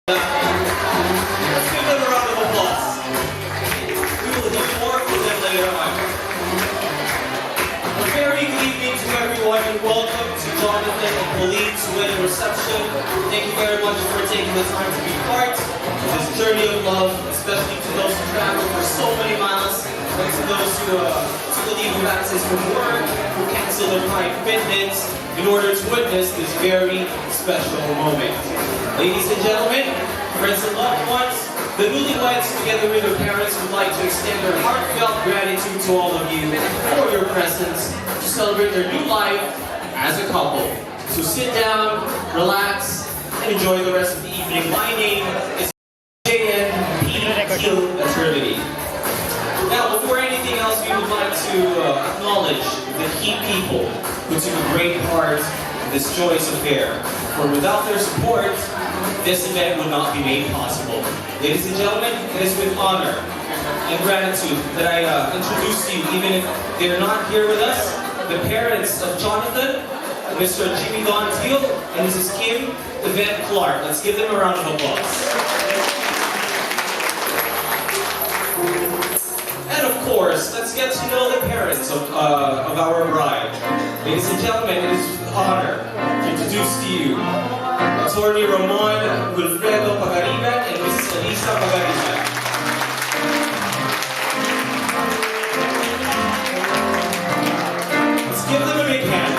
Let's give them a round of applause. We will do more for them later on. A very good evening to everyone and welcome to Jonathan and Pauline's wedding reception. Thank you very much for taking the time to be part of this journey of love, especially to those who travel for so many miles, and to those who took a leave of absence from work, who canceled their prime commitments in order to witness this very special moment. Ladies and gentlemen, friends and loved ones, the newlyweds, together with their parents, would like to extend their heartfelt gratitude to all of you for your presence to celebrate their new life as a couple. So sit down, relax, and enjoy the rest of the evening. My name is Teatrillo. Now, before anything else, we would like to acknowledge the key people who took a great part in this joyous affair. For without their support, this event would not be made possible. Ladies and gentlemen, it is with honor and gratitude that I introduce to you, even if they're not here with us, the parents of Jonathan, Mr. Jimmy Don Teal, and Mrs. Kim Yvette Clark. Let's give them a round of applause. And of course, let's get to know the parents of our bride. Ladies and gentlemen, it is with honor to introduce to you Attorney Ramon Wilfredo Pagariban and Mrs. Elisa Pagariban. Let's give them a big hand.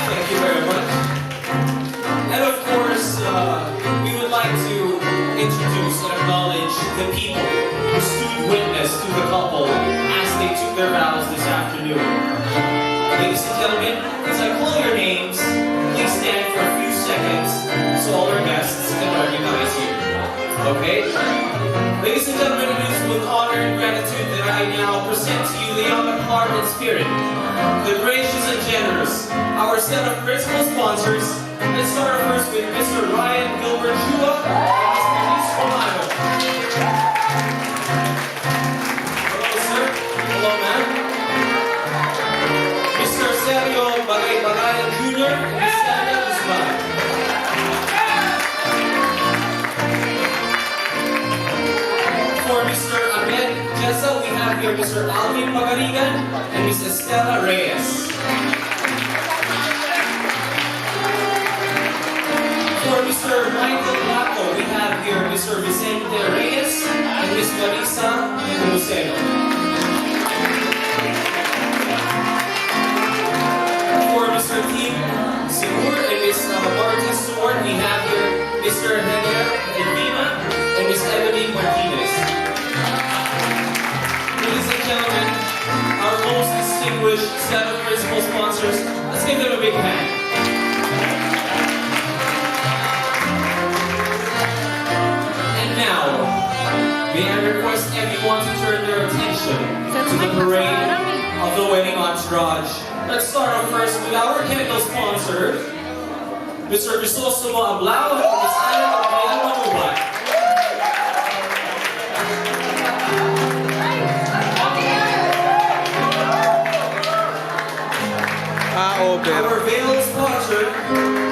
Thank you very much. And of course, we would like to introduce and acknowledge the people who stood witness to the couple as they took their vows this afternoon. Ladies and gentlemen, as I call your names, please stand for a few seconds so all our guests can recognize you. Okay? Ladies and gentlemen, it is with honor and gratitude that I now present to you the young at heart and spirit, the gracious and generous, our set of principal sponsors. Let's start first with Mr. Ryan Gilbert Chua and Mr. Luis Romano. Hello, sir. Hello, ma'am. Mr. Sergio Bagay-Bagayan Jr. and Ms. Sandra Guzman. For Mr. Ahmed Jessa, we have here Mr. Alvin Pagarigan and Ms. Estela Reyes. For Mr. Michael Blanco, we have here Mr. Vicente Reyes and Ms. Marisa Luceno. For Mr. Tim Sigur and Ms. Marta Stewart, we have here Mr. Hener Elvina and Ms. Evelyn Martinez. Ladies and gentlemen, our most distinguished set of principal sponsors, let's give them a big hand. And now, may I request everyone to turn their attention to the parade of the wedding entourage. Let's start off first with our candle sponsor, Mr. Crisostomo Ablao and Ms. Ana Gabriel Manubat. Our veil sponsor,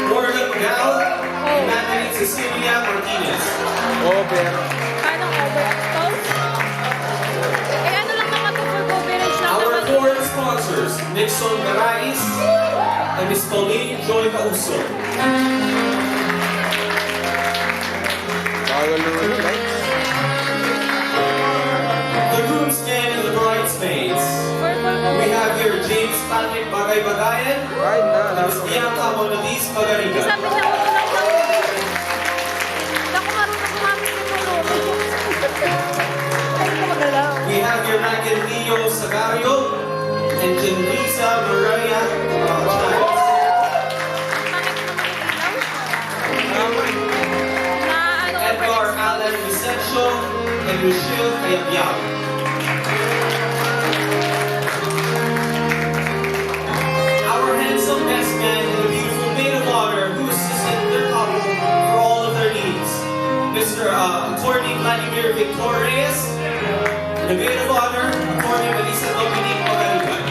Morgan Gal and Natalie Cecilia Martinez. Our foreign sponsors, Nixon Garais and Ms. Pauline Joy Causo. The groomsmen and the bridesmaids. We have here James Patrick Bagay-Bagayan and Ms. Bianca Monalise Pagarigan. We have here Michael Leo Sagario and Janrisa Maria Chávez. Edgar Allen Vicencio and Michelle Cayabyab. Our handsome best man and the beautiful maid of honor who assisted their couple for all of their needs, Mr. Attorney Vladimir Victor Reyes, and the maid of honor, Attorney Melissa Dominique Pagariban.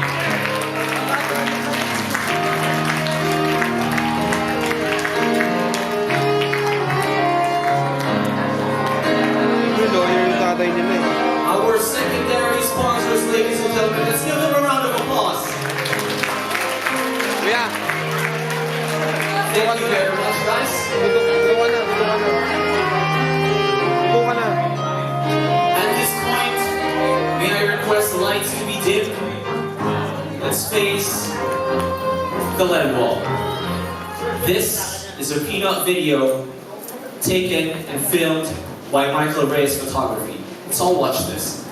Thank you very much, guys. At this point, may I request the lights to be dimmed? Let's face the lead wall. This is a peanut video taken and filmed by Michael Reyes Photography. Let's all watch this.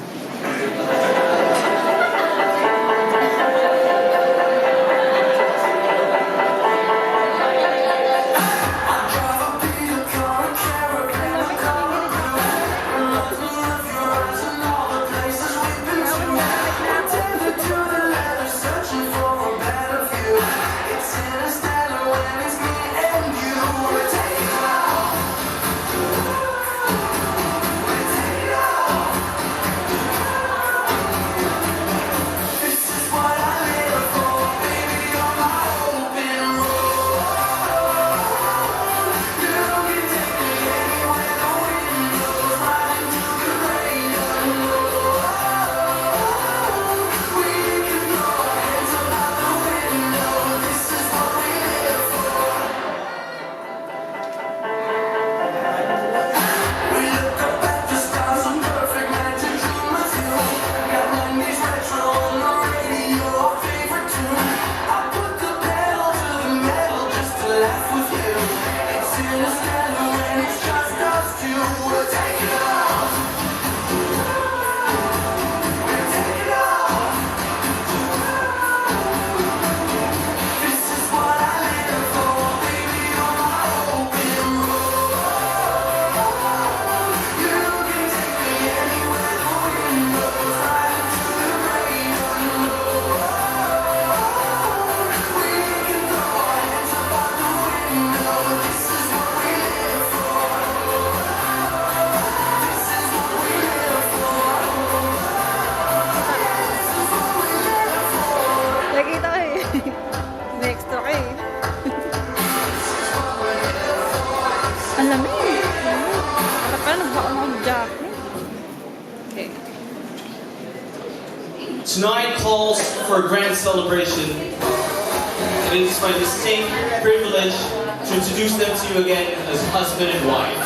Tonight calls for a grand celebration, and it is my distinct privilege to introduce them to you again as husband and wife.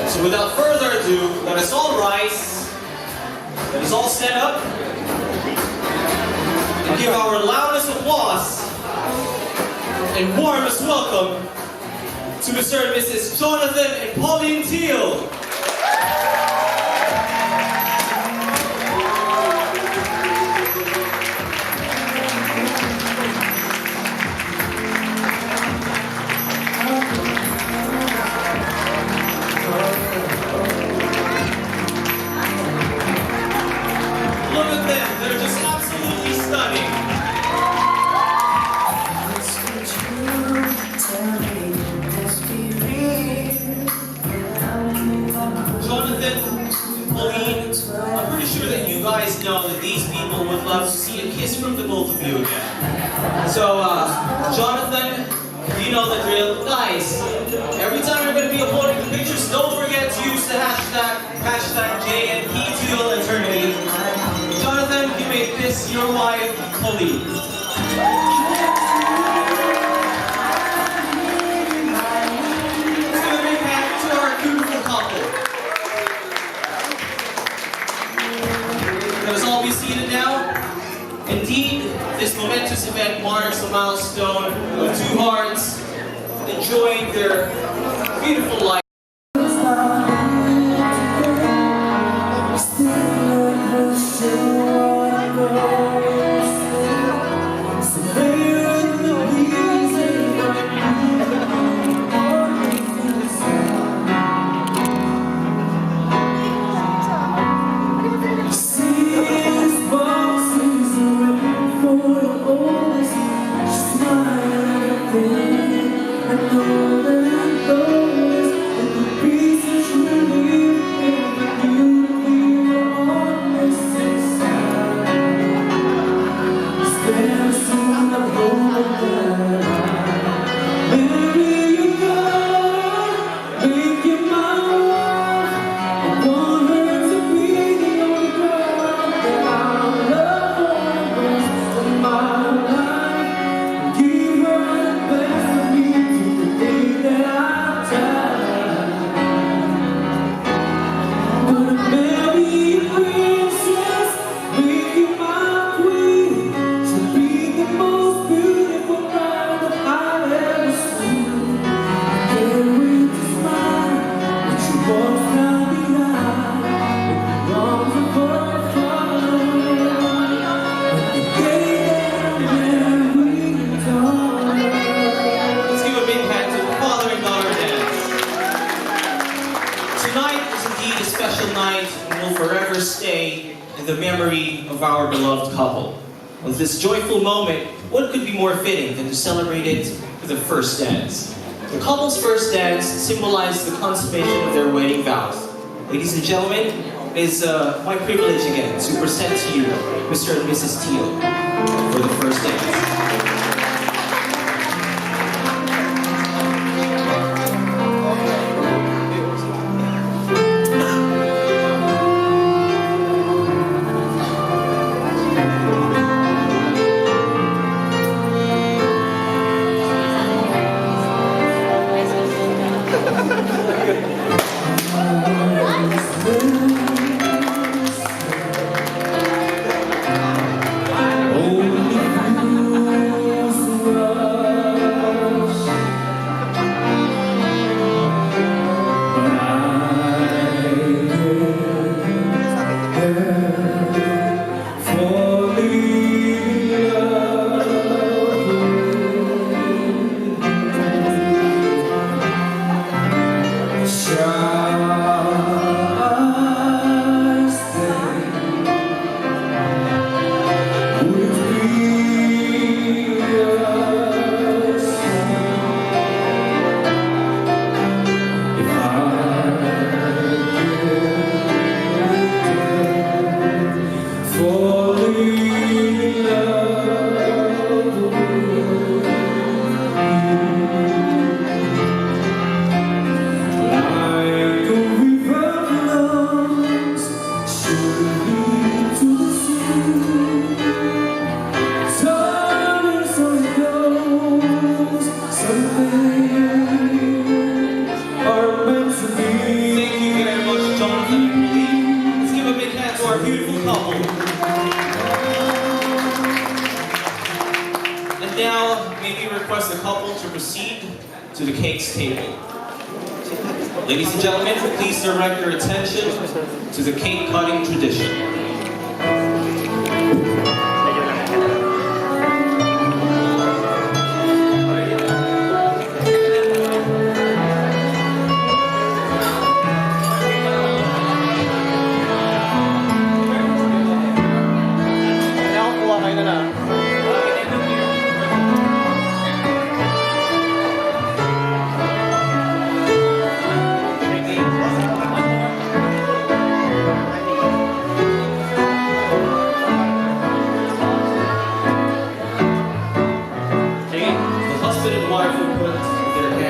So without further ado, let us all rise, let us all stand up, and give our loudest applause and warmest welcome to Mr. and Mrs. Jonathan and Pauline Teal. Pauline, I'm pretty sure that you guys know that these people would love to see a kiss from the both of you again. So, Jonathan, you know the drill. Guys, every time you're going to be uploading the pictures, don't forget to use the hashtag JNPTealEternity. Jonathan, you may kiss your wife, Pauline. Let us all be seated now. Indeed, this momentous event marks a milestone of two hearts enjoying their beautiful life. the memory of our beloved couple. On this joyful moment, what could be more fitting than to celebrate it with the first dance? The couple's first dance symbolized the consummation of their wedding vows. Ladies and gentlemen, it is my privilege again to present to you Mr. and Mrs. Teal for the first dance. Now, may we request the couple to proceed to the cakes table. Ladies and gentlemen, please direct your attention to the cake cutting tradition.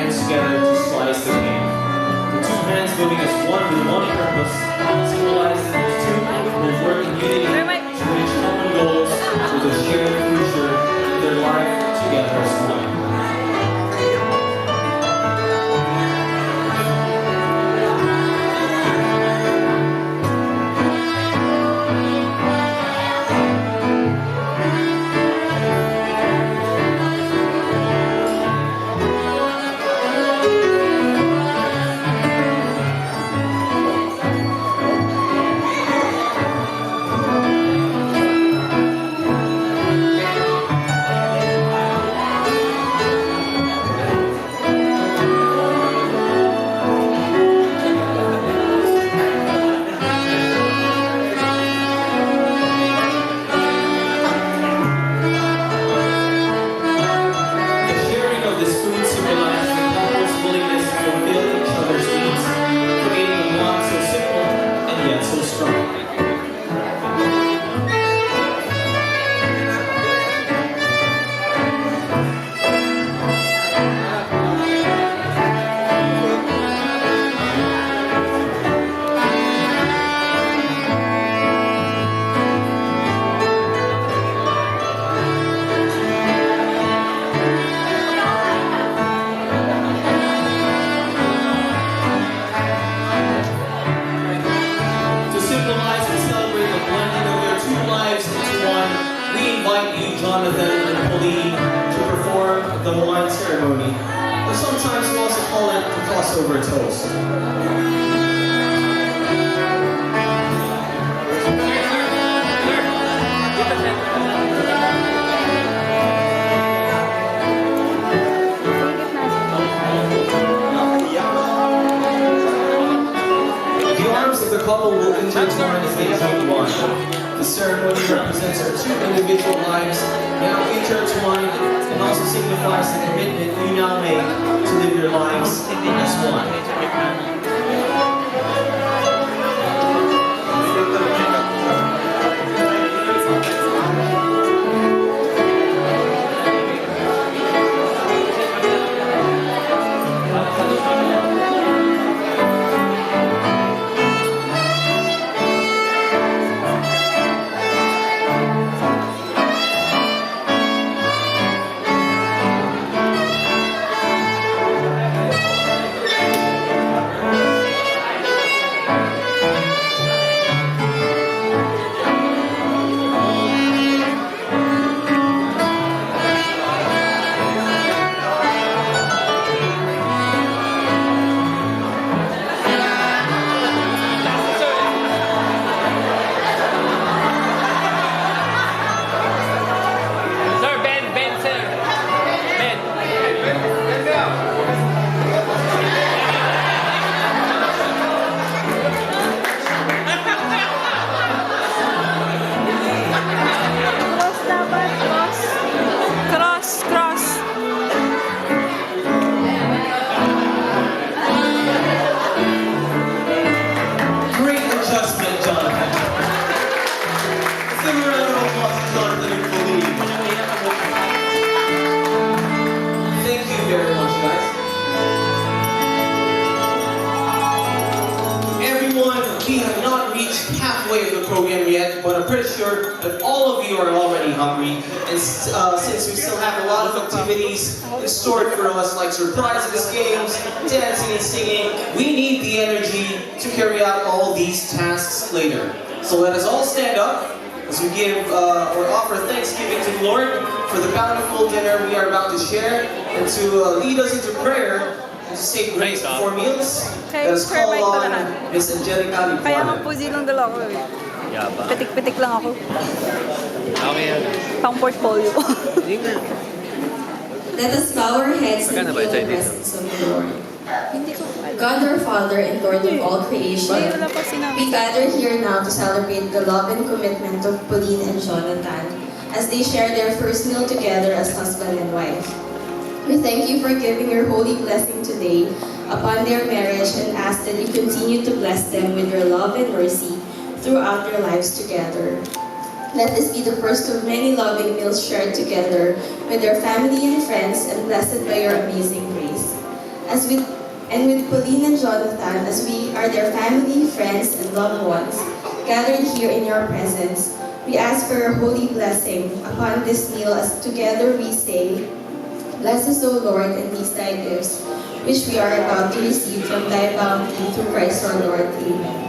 Together to slice the cake. The two hands moving as one with one purpose, symbolizing the two will work in unity to reach common goals with a shared future in their life together as one. Jonathan and Pauline to perform the wine ceremony, or sometimes we also call it the crossover toast. The arms of the couple will intertwine as they drink wine. ceremony represents our two individual lives, now intertwined, and also signifies the commitment you now make to live your lives as one. Program yet, but I'm pretty sure that all of you are already hungry, and since we still have a lot of activities in store for us, like surprises, games, dancing and singing, we need the energy to carry out all these tasks later. So let us all stand up as we give or offer thanksgiving to the Lord for the bountiful dinner we are about to share, and to lead us into prayer and to say grace before meals. Let us call on Miss Angelica. Kaya nga po silang dala ko eh. Pitik-pitik lang ako. Pang portfolio. Let us bow our heads and feel the presence of the Lord. God our Father and Lord of all creation, we gather here now to celebrate the love and commitment of Pauline and Jonathan as they share their first meal together as husband and wife. We thank you for giving your holy blessing today upon their marriage and ask that you continue to bless them with your love and mercy throughout their lives together. Let this be the first of many loving meals shared together with their family and friends, and blessed by your amazing grace. With Pauline and Jonathan, as we are their family, friends, and loved ones, gathered here in your presence, we ask for your holy blessing upon this meal as together we say, Bless us, O Lord, and these thy gifts, which we are about to receive from thy bounty through Christ our Lord. Amen.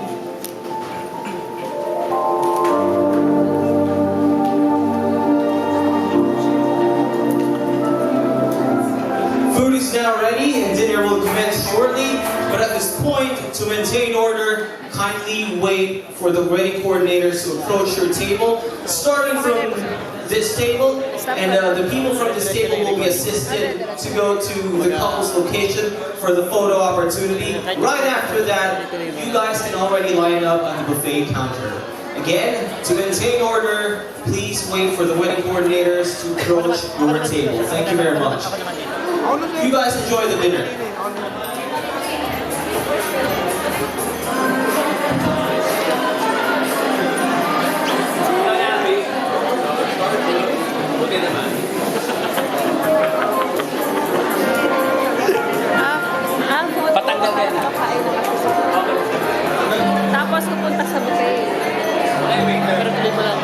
Food is now ready and dinner will commence shortly, but at this point, to maintain order, kindly wait for the wedding coordinators to approach your table, starting from this table, and the people from this table will be assisted to go to the couple's location for the photo opportunity. Right after that, you guys can already line up at the buffet counter. Again, to maintain order, please wait for the wedding coordinators to approach your table. Thank you very much. You guys enjoy the dinner. Patanggal ka na. Tapos pupunta sa buffet. Pero tuloy mo lang.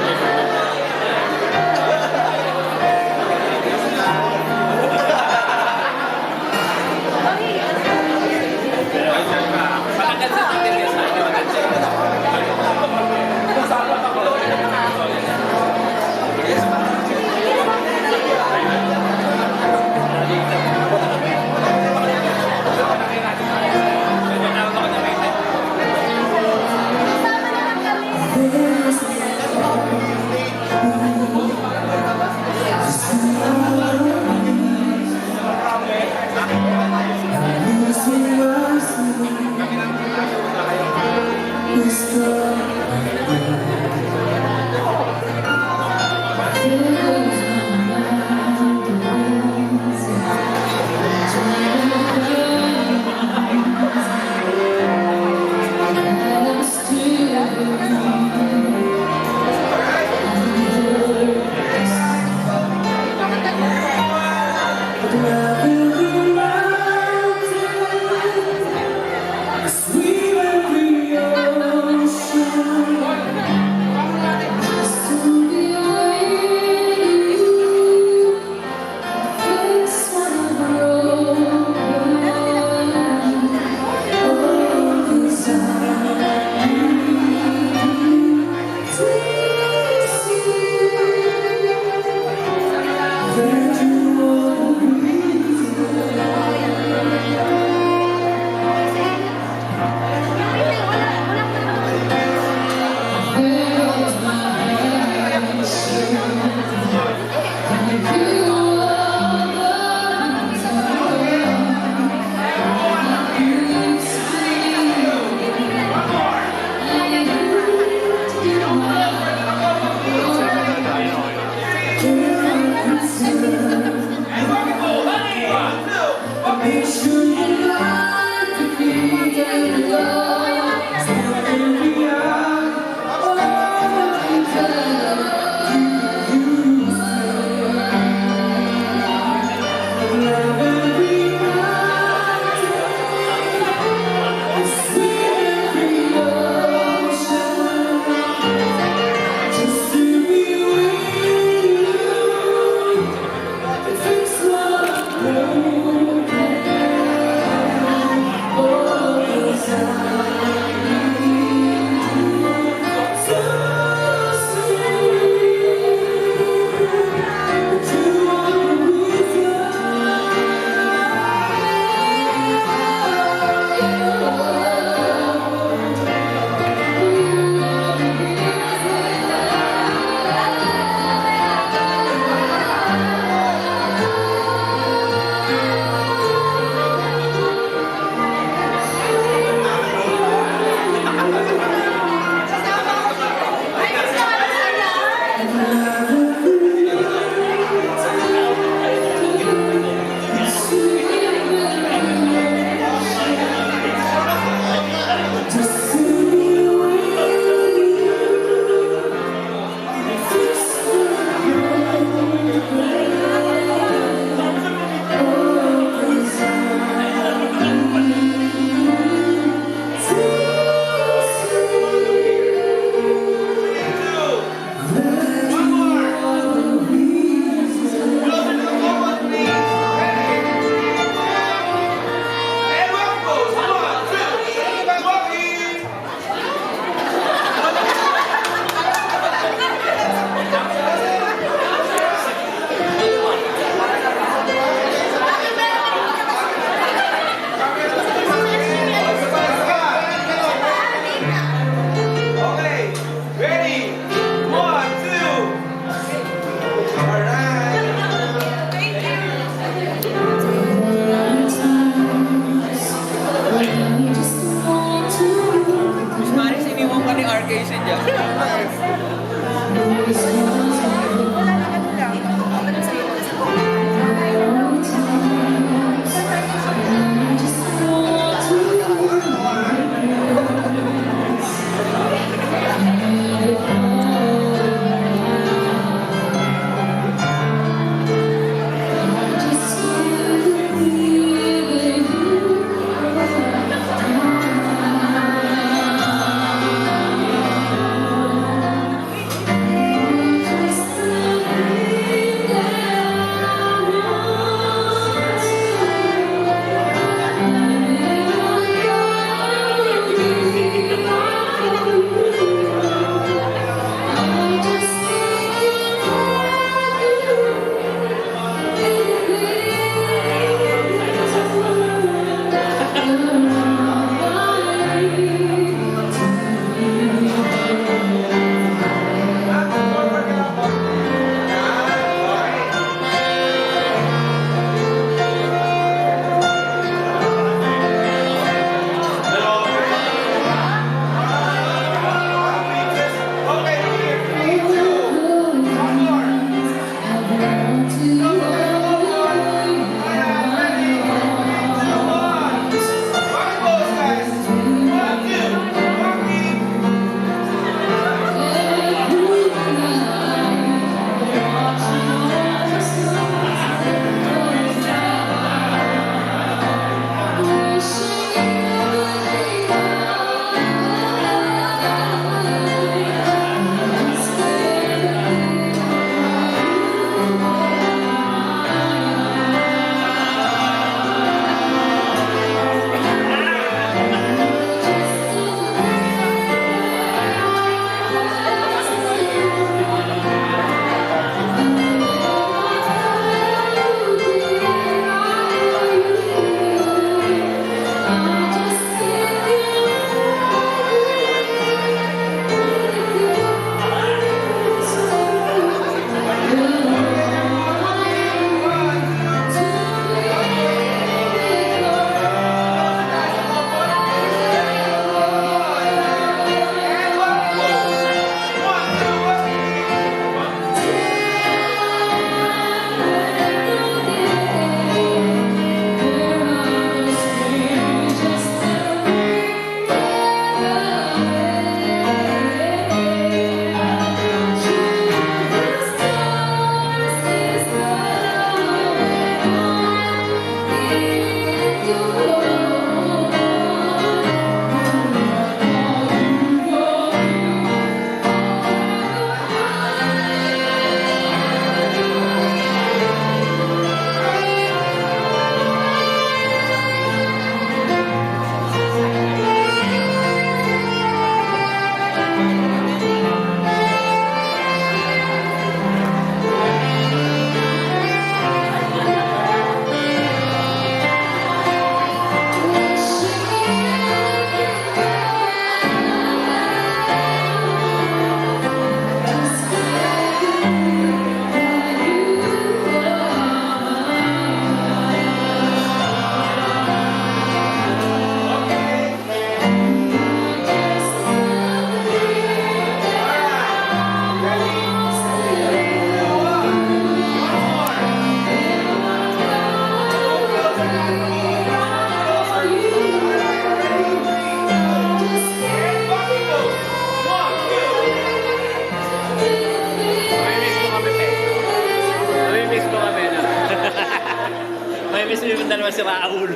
naman si Raulo.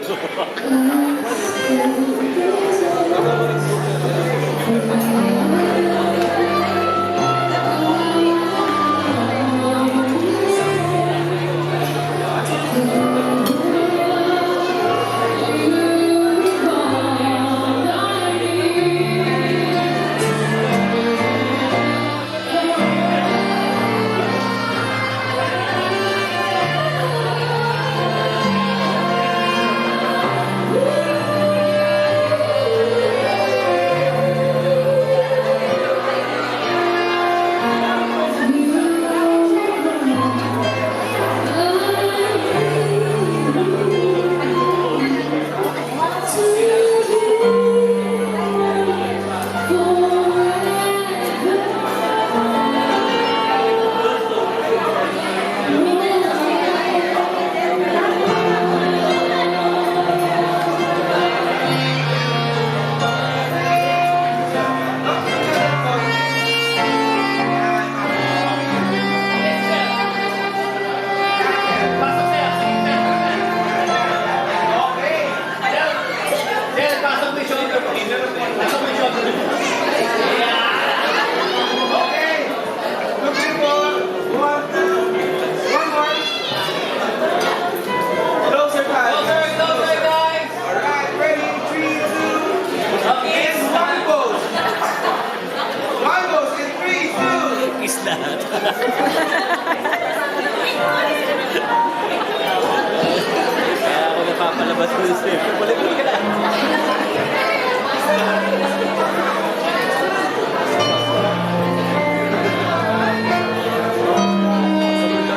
Kaya ako napapalabas ko yung step. Balik ka lang.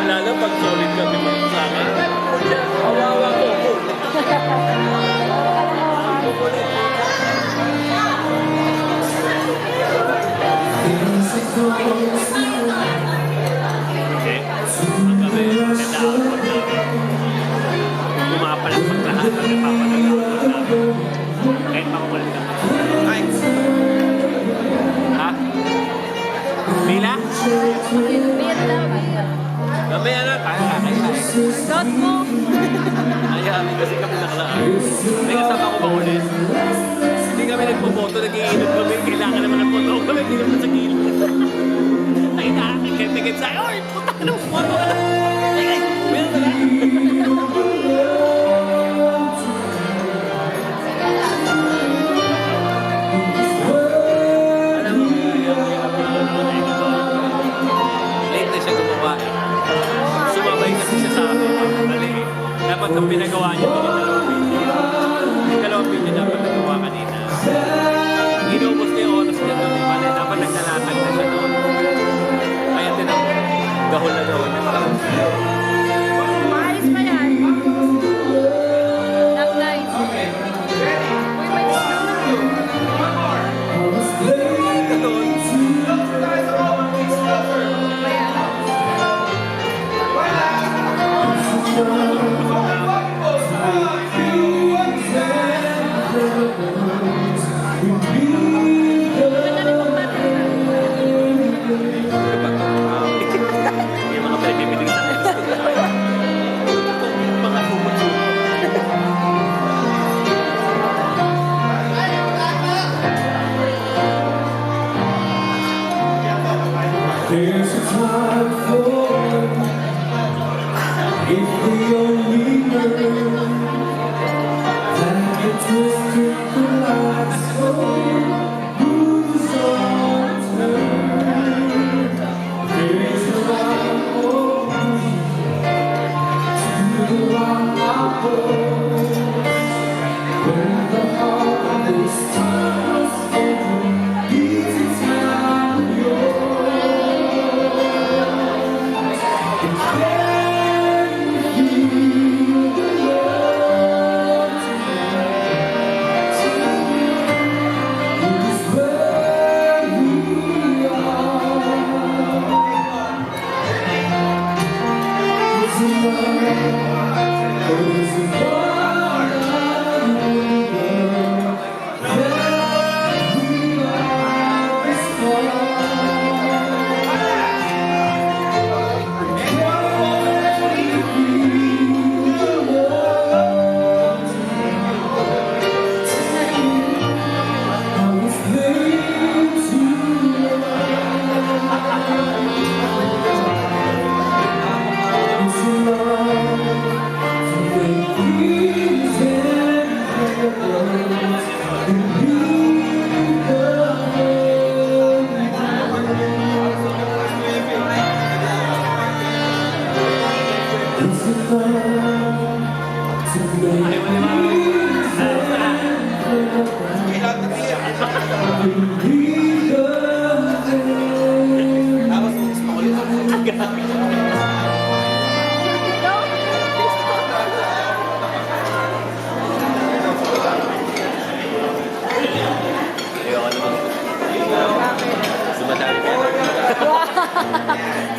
Lalo pag solid kami sa akin. Awawa ko. Pumapalakpak lahat pag napapalakpak namin. Kahit makukulit ka. Ha? Mila? Beer daw, beer. Mamaya na, kakain. Dot mo. Ayaw, kasi kami nakalaan. May kasama ko ba ulit? Hindi kami nagpumoto, nag-iinod kami. Kailangan naman ng photo kami, hindi naman sa gilid. Ay, nakakikit-tikit sa'yo. Ay, puta ka ng photo ka na. Ay, meron na lang. Dapat nung pinagawa niyo ito yung dalawang video dapat nagawa kanina. Inubos niya yung oras niya doon. Dapat naglalatag na siya doon. Kaya tinang gahol na gahol.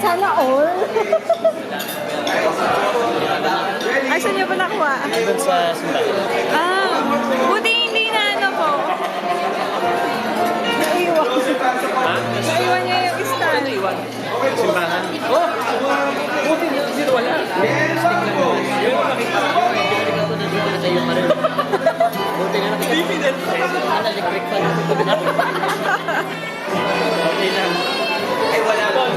Sana all. Ay, saan niyo ba nakuha? Doon sa simbahan. Ah, buti hindi na ano po. Naiwan. Ha? Naiwan niya yung stand. Iwan. Simbahan. Oh! Buti dito wala. Yung makita ko, hindi ko na dito na tayo pa rin. Buti na nakita. Dividend. Wala, electric fan. Okay lang. Ay, wala lang.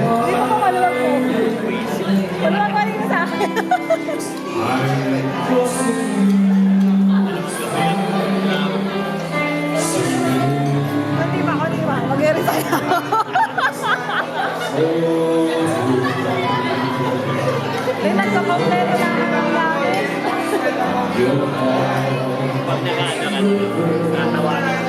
Hindi ko pa maluwag po. Maluwag pa rin sa akin. Hindi ba ako, di ba? Mag-resign ako. Hindi nagkakompleto na ang namin. Pag nakaano ka, natawanan.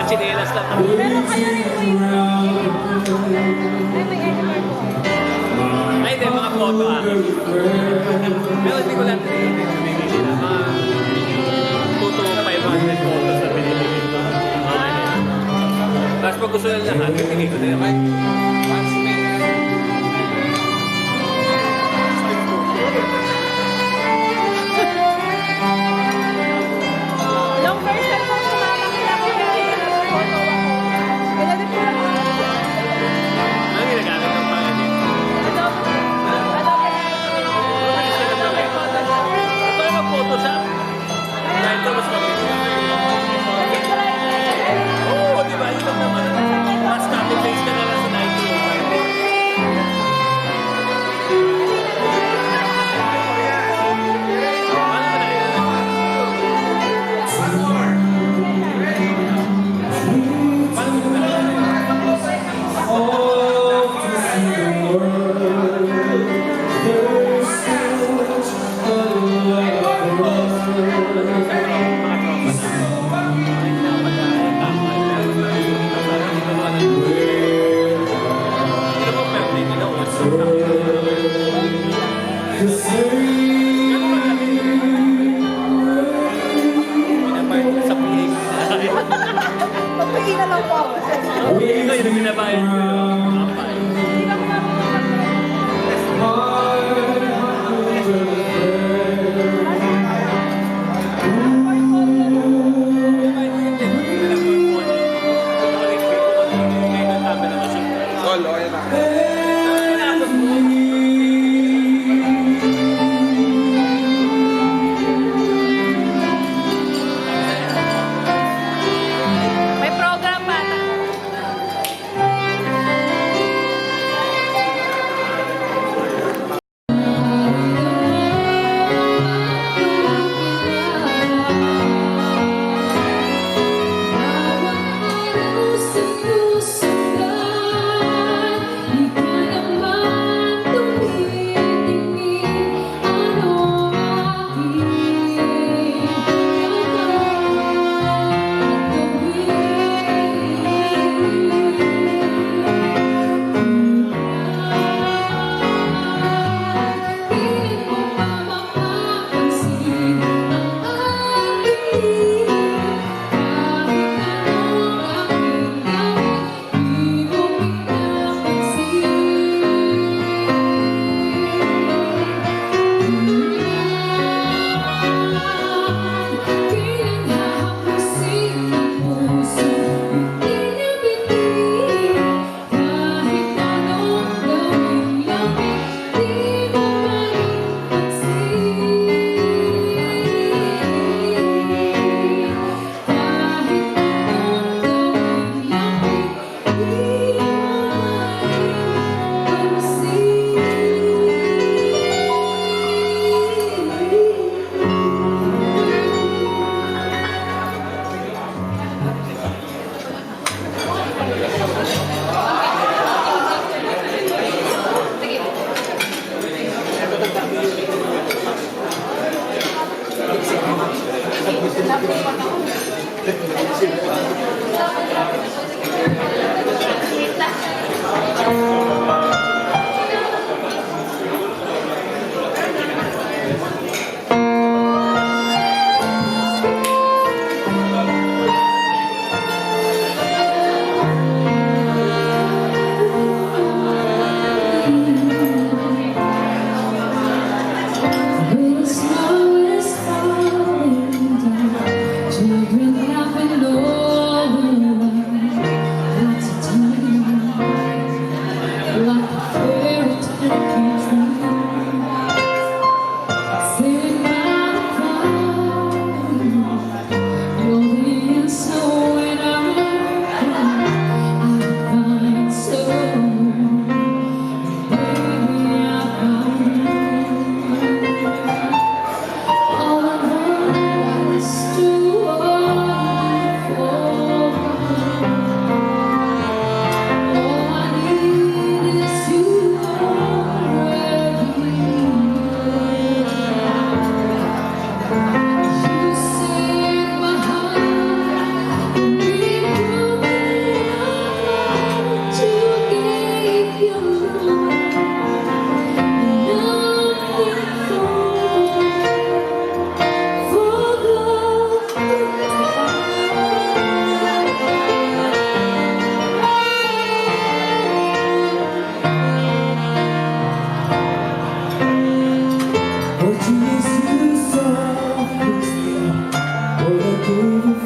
Chinelas lang. Pero kayo rin po yun. Ay, may editor po. Ay, hindi, mga photo ah. Pero hindi ko lang pinibigil nila. Mga 2 to 500 photos na pinibigil ko. Okay. Tapos pag gusto lang lahat, pinibigil ko na yun. Long first time po sumama kaya po yung photo ako. Pinadit ko lang po. Ano ginagamit ng pangalan? Para mag-photoshop. Kahit ito mas mabilis. Oo, di ba? Yun lang naman. Mas copy-paste ka na lang sa 1905. Magpahina lang po ako. Ito yung binabayad ko. Hindi lang po ako.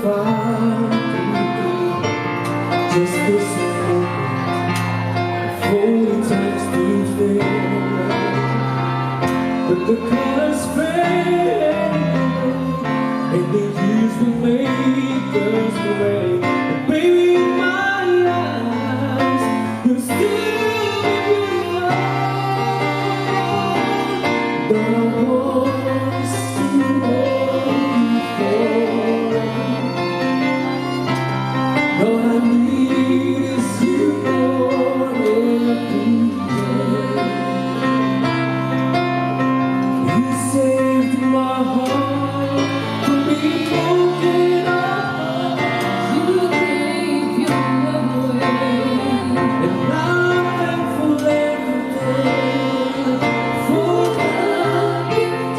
find just this moment, 40 times to fail, but the colors fade and the years will make us gray. But baby, in my eyes, you'll still be beautiful. Don't I want to hold you forever? All I need is you more every day. You saved my heart from being broken up. You gave your love away, and I'm thankful every day for what you've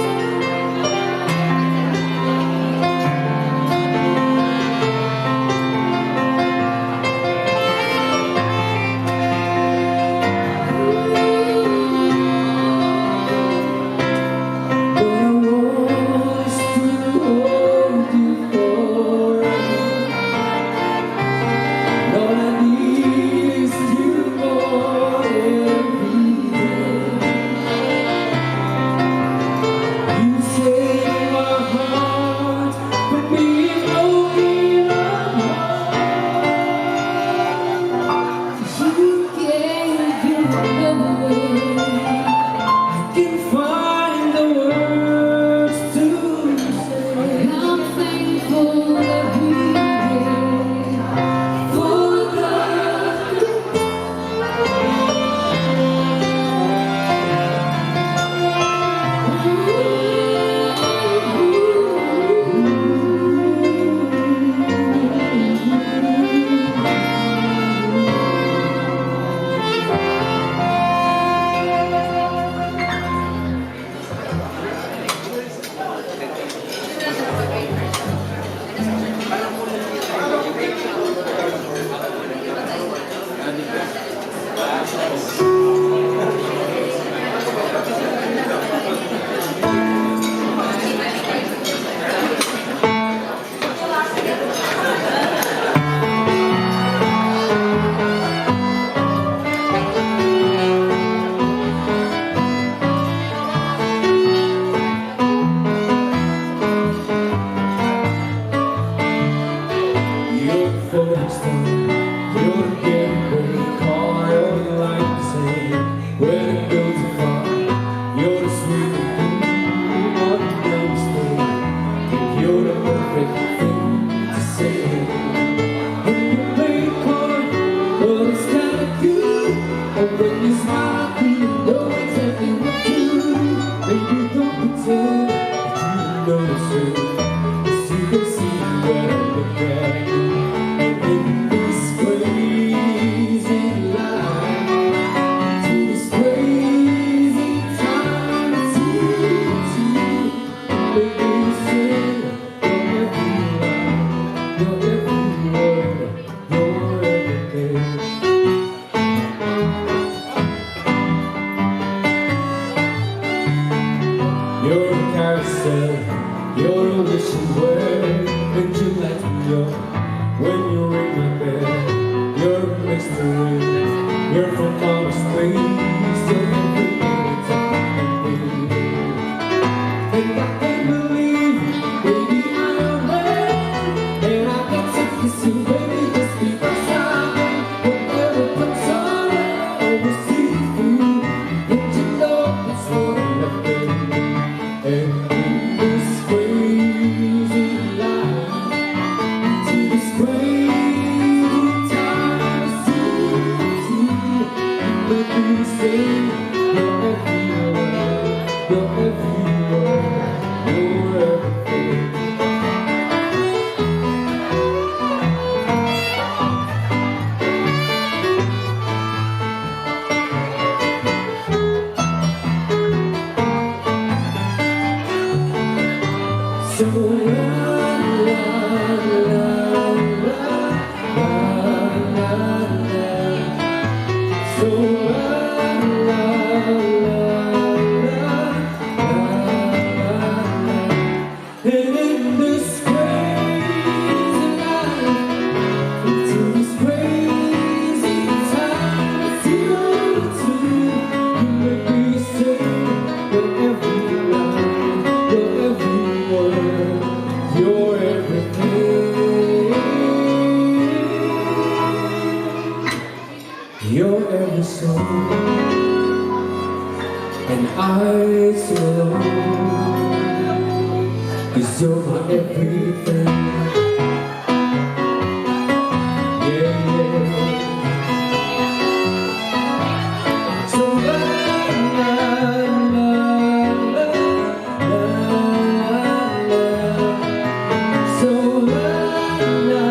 What I want is to hold you forever. All I need is you more every day. You saved my heart from being broken apart. You gave your love away. I can't find the words to say. I'm thankful every day for love. You're the focus star, you're the getaway car, you're the light to say when it goes too far. You're the sweet thing on the stay, and you're the perfect thing to say. When you play the part, well it's kinda good, and when you smile, you know exactly what to do. Baby, don't pretend that you notice it, 'cause you can see when I look at you. And in this crazy life, to this crazy time, it's you, baby, you say you're every line, you're every word, you're everything. You're a carousel, you're a wishing word, when you light me up, when you ring my bell. You're a mystery, you're from outer space, you're everything that's happening. And I can't believe, baby, I'm there, and I got to kiss you, baby, just because I'm in. Whatever comes on, I always see you through, and you know it's what I'm after. And in this crazy life, to this crazy time, it's you, baby, you say you're every word, you're every word, you're everything. So la la la la la la la. So la la la la la la. And in this crazy eyes alone, 'cause you're my everything. Yeah, yeah. So la la la la la la. So la la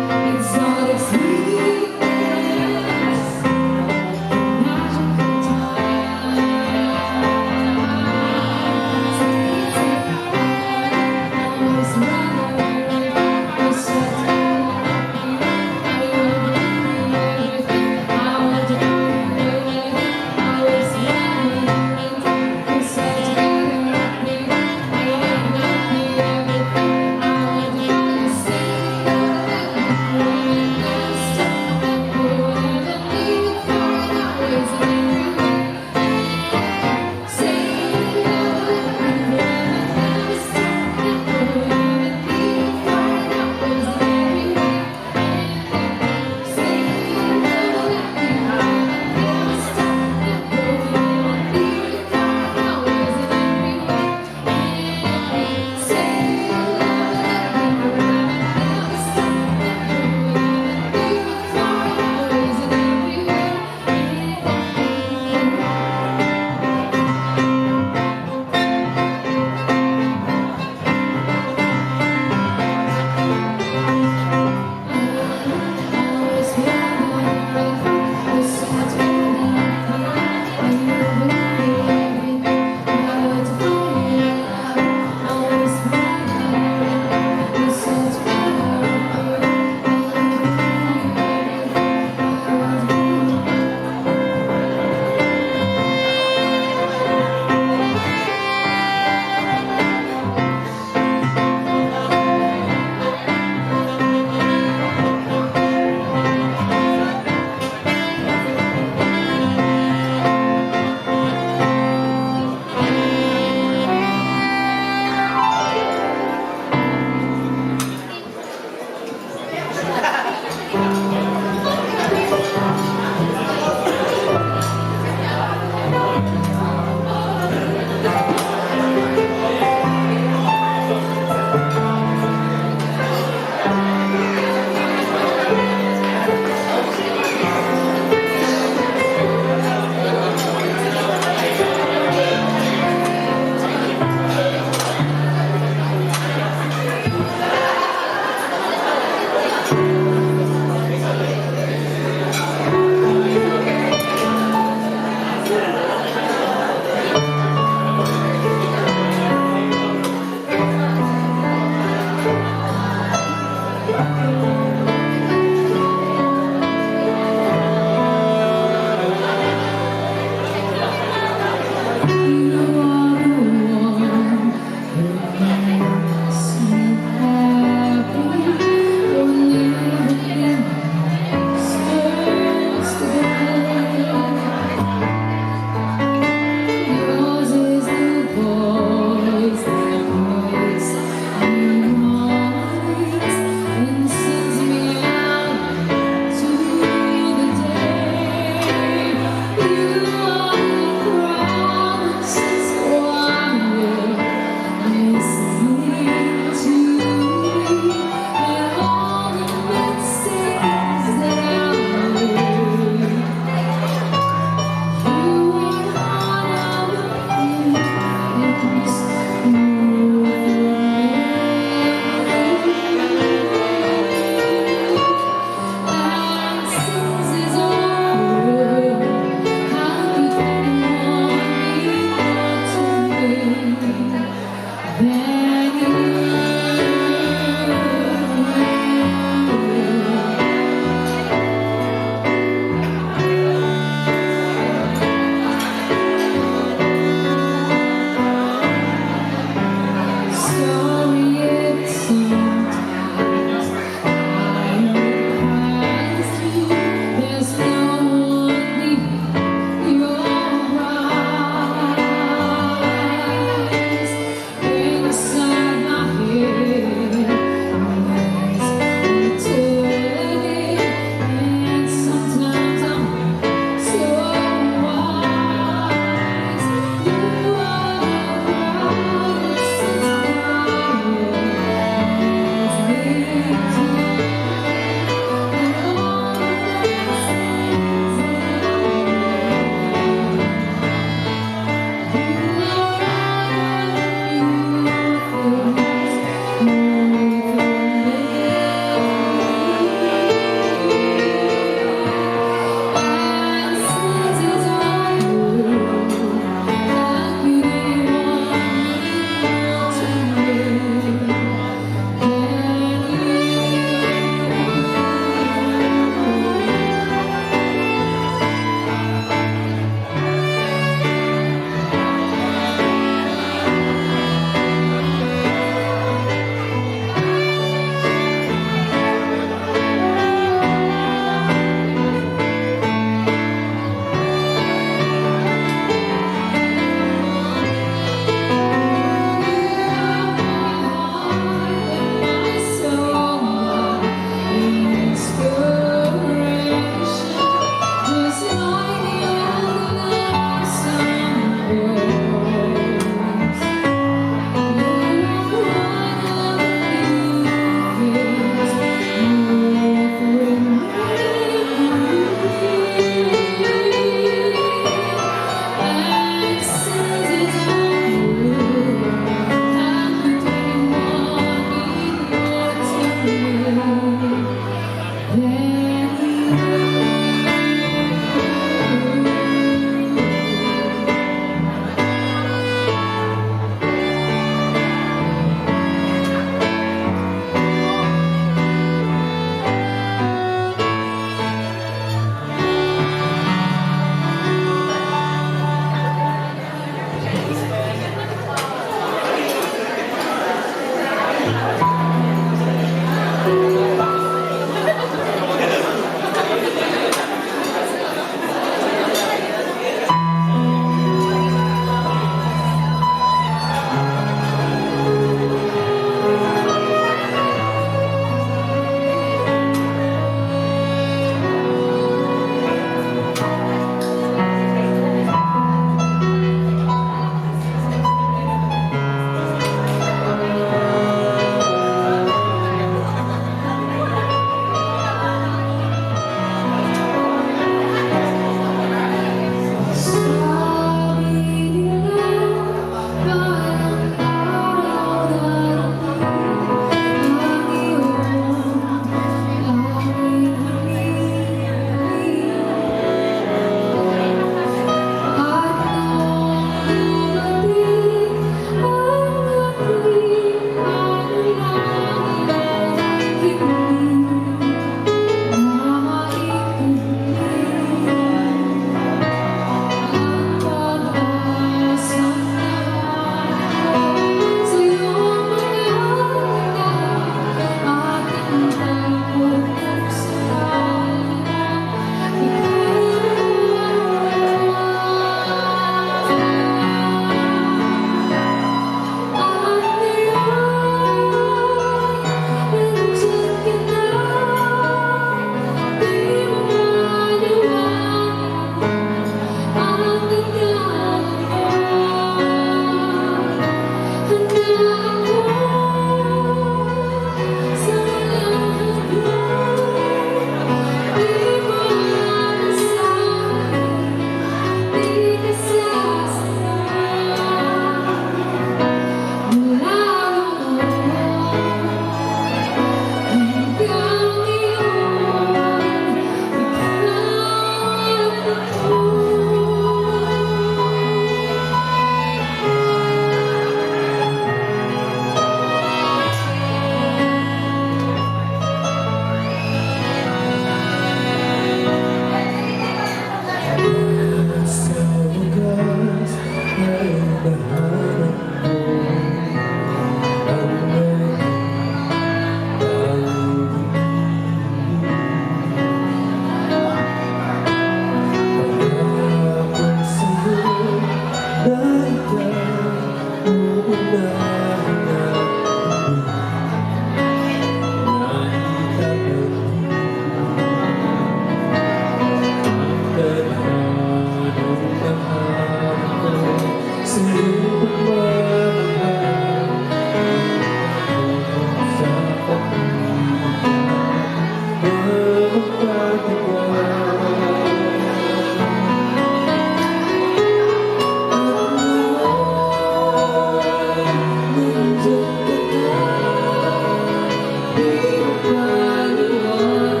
Di mo paliwanag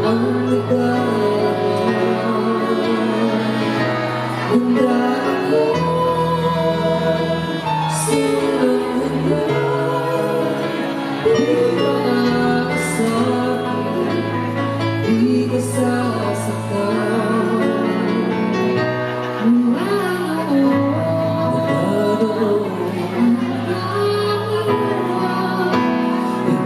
ang nagdaan. Handa ako sinunod. Di ka aasahan, di ka sasaktan. Nagdanoon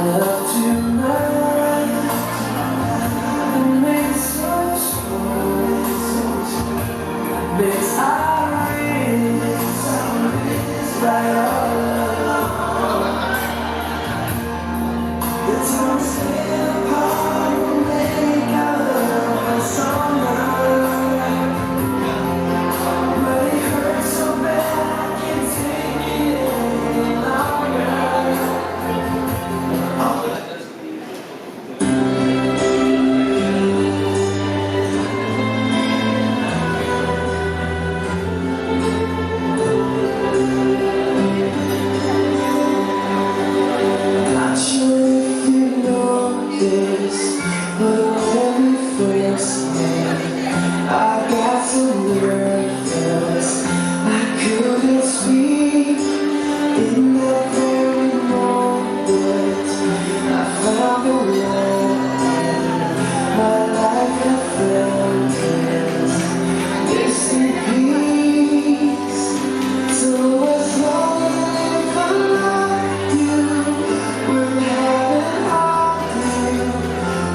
love tonight. It makes so sweet. Makes Iris right all alone. It's so simple, make our love a summer. But it hurts so bad, I can't take it any longer. Not sure if you know this, but when we first met, I got so nervous I couldn't speak. In that very moment, I found the one my life had found this. This in peace. So as long as I love you, we're having all you.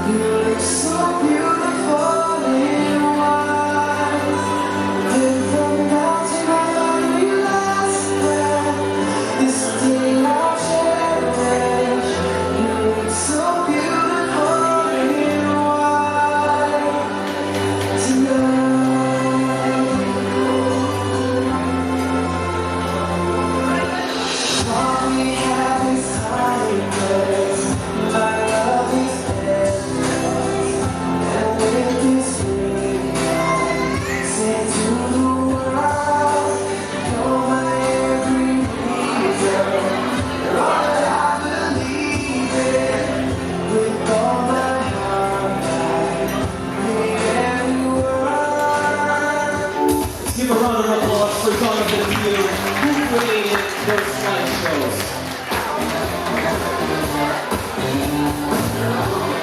You look so beautiful in white. Then from now to my very last breath, this day I'll cherish. You look so beautiful in white tonight. All we have is time, 'cause my love is endless. And with this ring, say to the world, you're my every reason. You're all that I believe in. With all my heart, I need every word. Let's give a round of applause for Jonathan Teatrillo, who created those slideshows.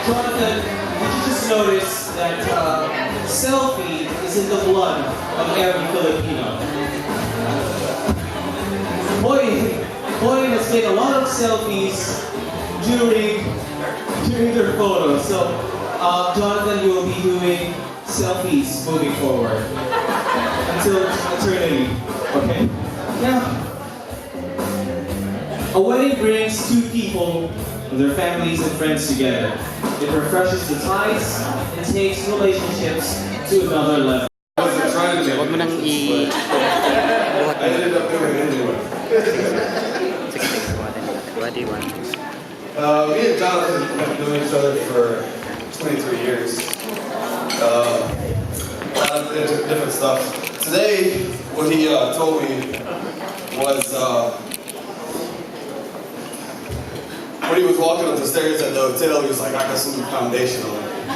Jonathan, did you just notice that selfie is in the blood of every Filipino? Pauline has taken a lot of selfies during their photos. So, Jonathan, you will be doing selfies moving forward until eternity. Okay? Now, a wedding brings two people and their families and friends together. It refreshes the ties and takes relationships to another level. I wasn't trying to Huwag mo nang I ended up doing it anyway. What do you want? Me and Jonathan have been knowing each other for 23 years. A lot of different stuff. Today, what he told me was when he was walking up the stairs at the hotel, he was like, I got some foundation on. I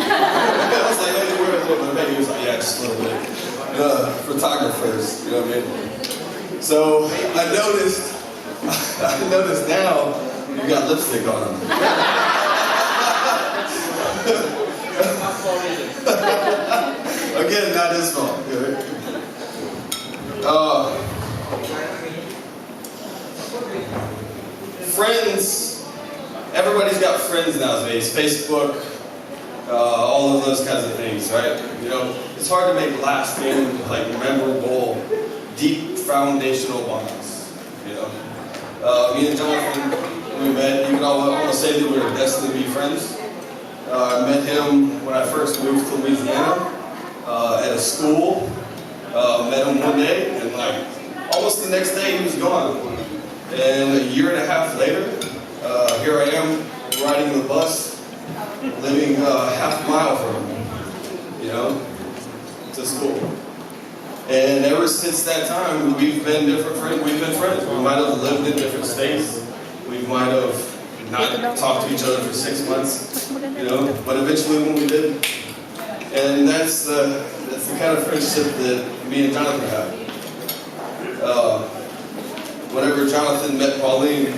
was like, hey, where is it? He was like, yeah, just a little bit. Photographers, you know what I mean? So I noticed now you got lipstick on him. Again, not his fault. Friends, everybody's got friends nowadays. Facebook, all of those kinds of things, right? You know, it's hard to make lasting, like memorable, deep foundational bonds. You know, me and Jonathan, we met. You could almost say that we were destined to be friends. I met him when I first moved to Louisiana at a school. Met him one day, and like almost the next day he was gone. And a year and a half later, here I am riding the bus, living half a mile from him, you know, to school. And ever since that time, we've been different friends. We've been friends. We might have lived in different states. We might have not talked to each other for 6 months, you know. But eventually, when we did, and that's the kind of friendship that me and Jonathan have. Whenever Jonathan met Pauline,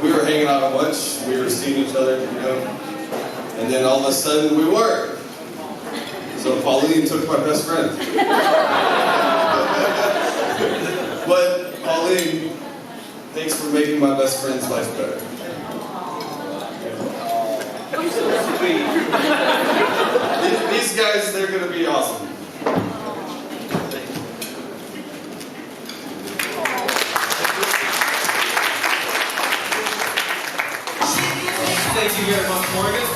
we were hanging out at lunch. We were seeing each other, you know. And then all of a sudden, we weren't. So Pauline took my best friend. But Pauline, thanks for making my best friend's life better. Thank you very much, Morgan.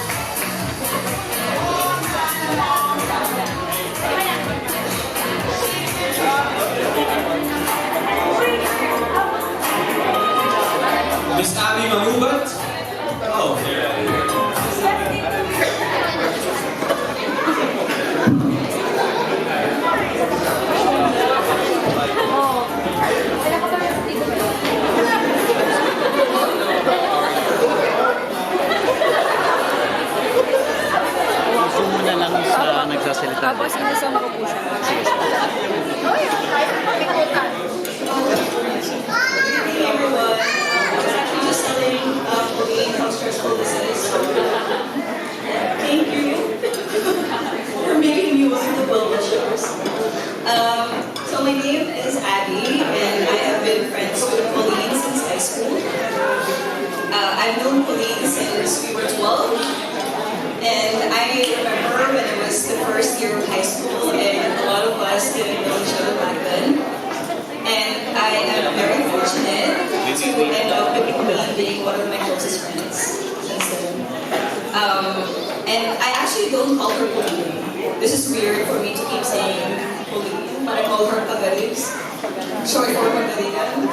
Miss Abby Manubat? Oh, here. Gusto mo na lang sa nagsasalita. Tapos inasama ko po siya. Hey everyone, I was actually just telling Pauline how stressful this is. So, thank you for making me one of the well-wishers. So my name is Abby, and I have been friends with Pauline since high school. I've known Pauline since we were 12, and I remember when it was the first year of high school, and a lot of us didn't know each other back then. And I am very fortunate to end up with Pauline being one of my closest friends since then. And I actually don't call her Pauline. This is weird for me to keep saying Pauline, but I call her Pagaligs, short for Pagaligan.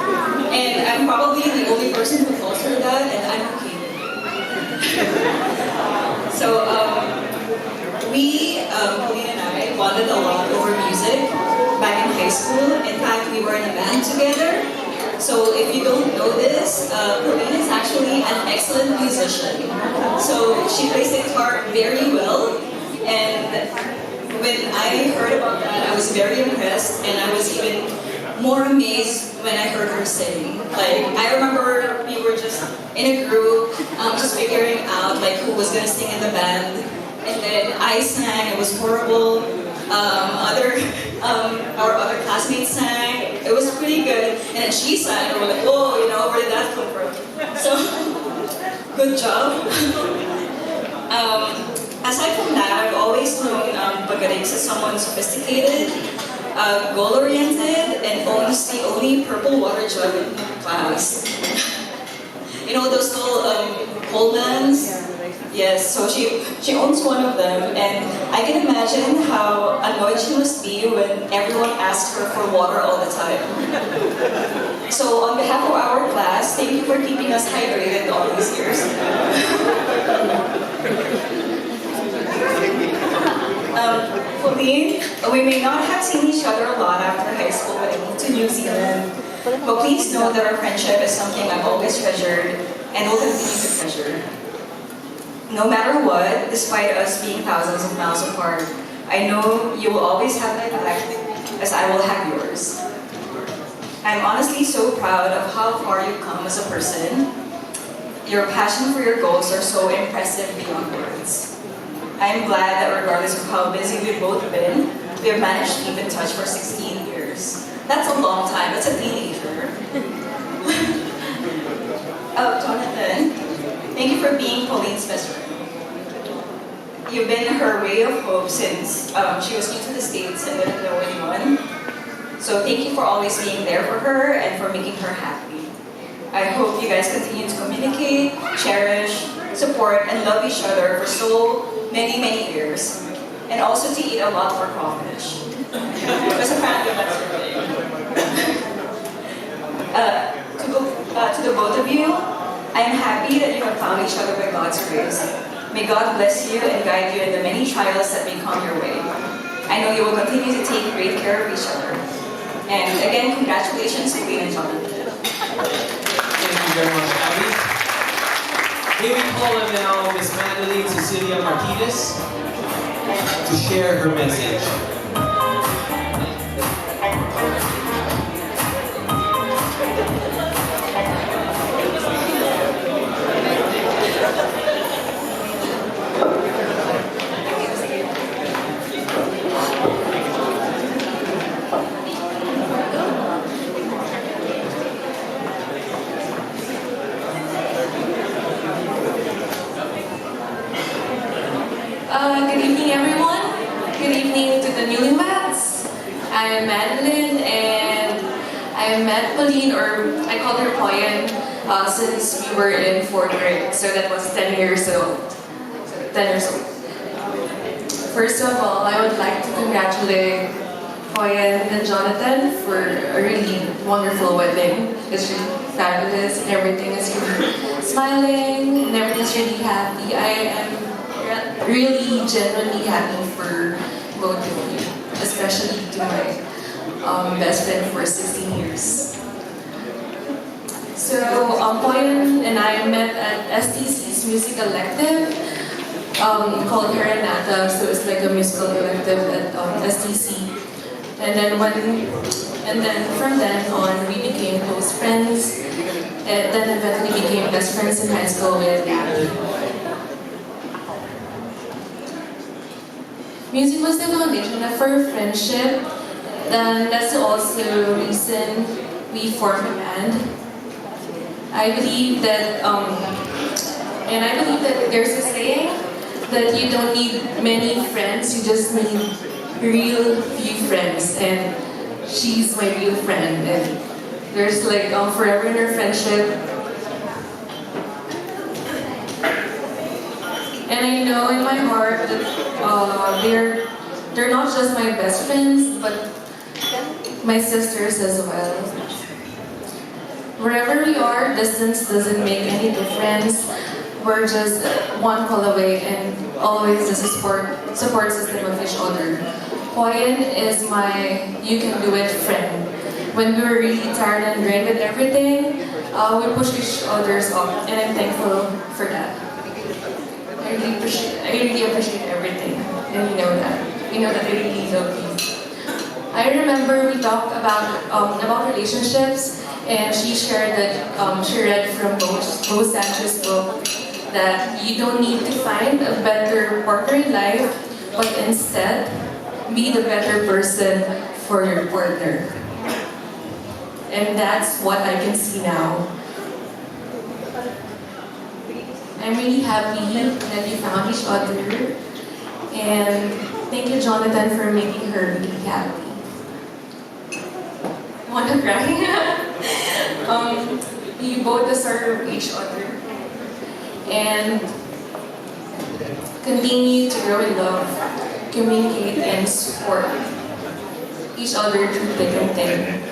And I'm probably the only person who calls her that, and I'm okay. So, Pauline and I bonded a lot over music back in high school. In fact, we were in a band together. So if you don't know this, Pauline is actually an excellent musician. So she plays the guitar very well. And when I heard about that, I was very impressed, and I was even more amazed when I heard her sing. Like, I remember we were just in a group, just figuring out like who was gonna sing in the band. And then I sang, it was horrible. Our other classmates sang, it was pretty good. And then she sang, and we're like, whoa, you know, where did that come from? So, good job. Aside from that, I've always known Pagaligs as someone sophisticated, goal-oriented, and owns the only purple water jug in class. You know those little Colemans? Yes, so she owns one of them, and I can imagine how annoyed she must be when everyone asks her for water all the time. So on behalf of our class, thank you for keeping us hydrated all these years. Pauline, we may not have seen each other a lot after high school when I moved to New Zealand, but please know that our friendship is something I've always treasured and will continue to treasure. No matter what, despite us being thousands of miles apart, I know you will always have my back, as I will have yours. I'm honestly so proud of how far you've come as a person. Your passion for your goals are so impressive beyond words. I'm glad that regardless of how busy we've both been, we have managed to keep in touch for 16 years. That's a long time, that's a teenager. Jonathan, thank you for being Pauline's best friend. You've been her ray of hope since she was new to the States and didn't know anyone. So thank you for always being there for her and for making her happy. I hope you guys continue to communicate, cherish, support, and love each other for so many, many years. And also to eat a lot more crawfish. Because apparently that's your thing. To the both of you, I am happy that you have found each other by God's grace. May God bless you and guide you in the many trials that may come your way. I know you will continue to take great care of each other. And again, congratulations, Pauline and Jonathan. Thank you very much, Abby. May we call on now Miss Madeline Cecilia Martinez to share her message. Good evening, everyone. Good evening to the newlyweds. I'm Madeline, and I met Pauline, or I call her Pauline, since we were in 4th grade. So that was 10 years old. 10 years old. First of all, I would like to congratulate Pauline and Jonathan for a really wonderful wedding. It's really fabulous and everything is really smiling and everything's really happy. I am really genuinely happy for both of you, especially to my best friend for 16 years. So Pauline and I met at STC's music elective called Herenata, so it's like a musical elective at STC. And then from then on, we became close friends. And then eventually became best friends in high school with Abby. Music was the foundation of our friendship. And that's also the reason we formed a band. I believe that there's a saying that you don't need many friends, you just need real few friends, and she's my real friend, and there's like forever in our friendship. And I know in my heart that they're not just my best friends, but my sisters as well. Wherever we are, distance doesn't make any difference. We're just one call away and always just a support system of each other. Pauline is my you can do it friend. When we were really tired and drained with everything, we push each other's up, and I'm thankful for that. I really appreciate everything, and you know that. You know that I really love you. I remember we talked about relationships, and she shared that she read from Bo Sancho's book that you don't need to find a better partner in life, but instead be the better person for your partner. And that's what I can see now. I'm really happy that you found each other, and thank you, Jonathan, for making her really happy. Wanna cry? You both deserve each other, and continue to grow in love, communicate, and support each other through thick and thin.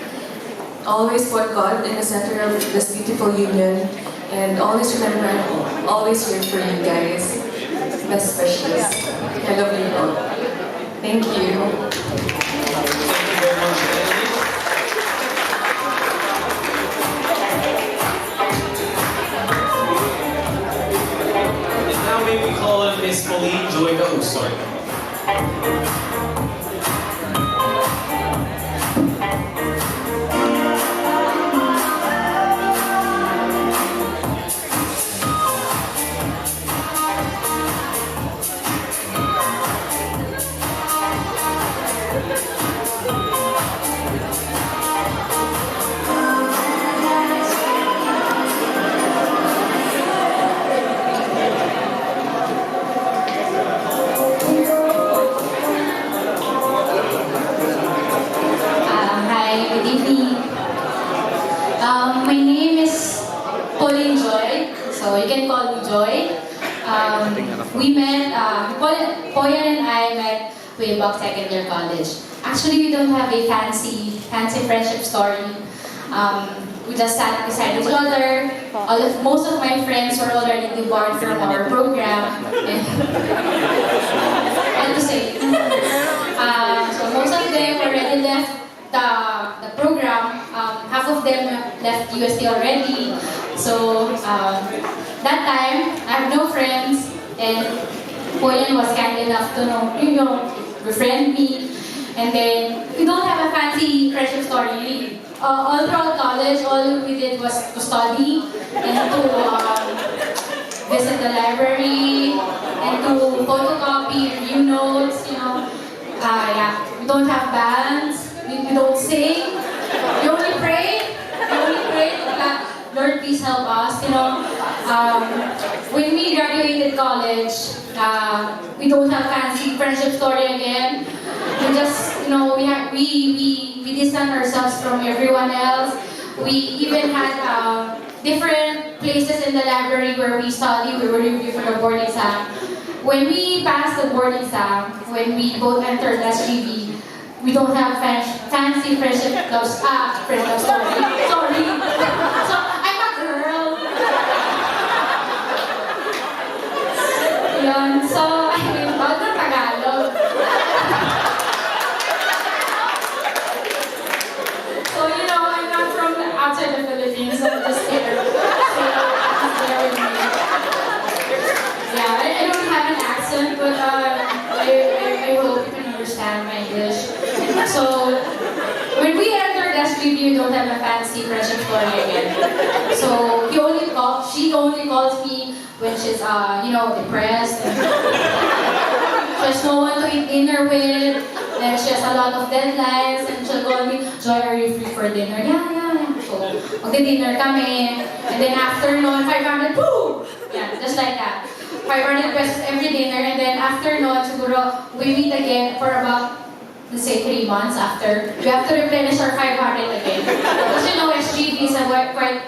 Always put God in the center of this beautiful union, and always remember I'm always here for you guys. Best wishes. I love you all. Thank you. Thank you very much, Emily. And now may we call on Miss Pauline join the host. Sorry. Hi, good evening. My name is Pauline Joy, so you can call me Joy. We met, Pauline and I met way back second year college. Actually, we don't have a fancy friendship story. We just sat beside each other. Most of my friends were already debarred from our program. And to say, so most of them already left the program. Half of them left UST already. So that time, I have no friends, and Pauline was kind enough to befriend me. And then we don't have a fancy friendship story. All throughout college, all we did was to study and to visit the library and to photocopy review notes. Yeah. We don't have bands. We don't sing. We only pray. Lord, please help us. When we graduated college, we don't have fancy friendship story again. We just, we distance ourselves from everyone else. We even had different places in the library where we study, we were review for the board exam. When we passed the board exam, when we both entered SGB, we don't have fancy friendship clubs. Friend clubs, sorry. Sorry. So, I'm a girl. Yun. So, ayun, bawal na Tagalog. So, you know, I'm not from outside the Philippines, so I'm just here. So, just bear with me. Yeah, I don't have an accent, but I hope you can understand my English. So, when we entered SBB, we don't have a fancy friendship story again. So, she only calls me when she's, you know, depressed. She has no one to eat dinner with, and she has a lot of deadlines, and she'll call me, Joy, are you free for dinner? Yeah. So, magdi-dinner kami, and then after noon, 500, woo! Yeah, just like that. 500 pesos every dinner, and then after noon, siguro, we meet again for about, let's say, 3 months after. We have to replenish our 500 again. Because you know, SGB is a quite...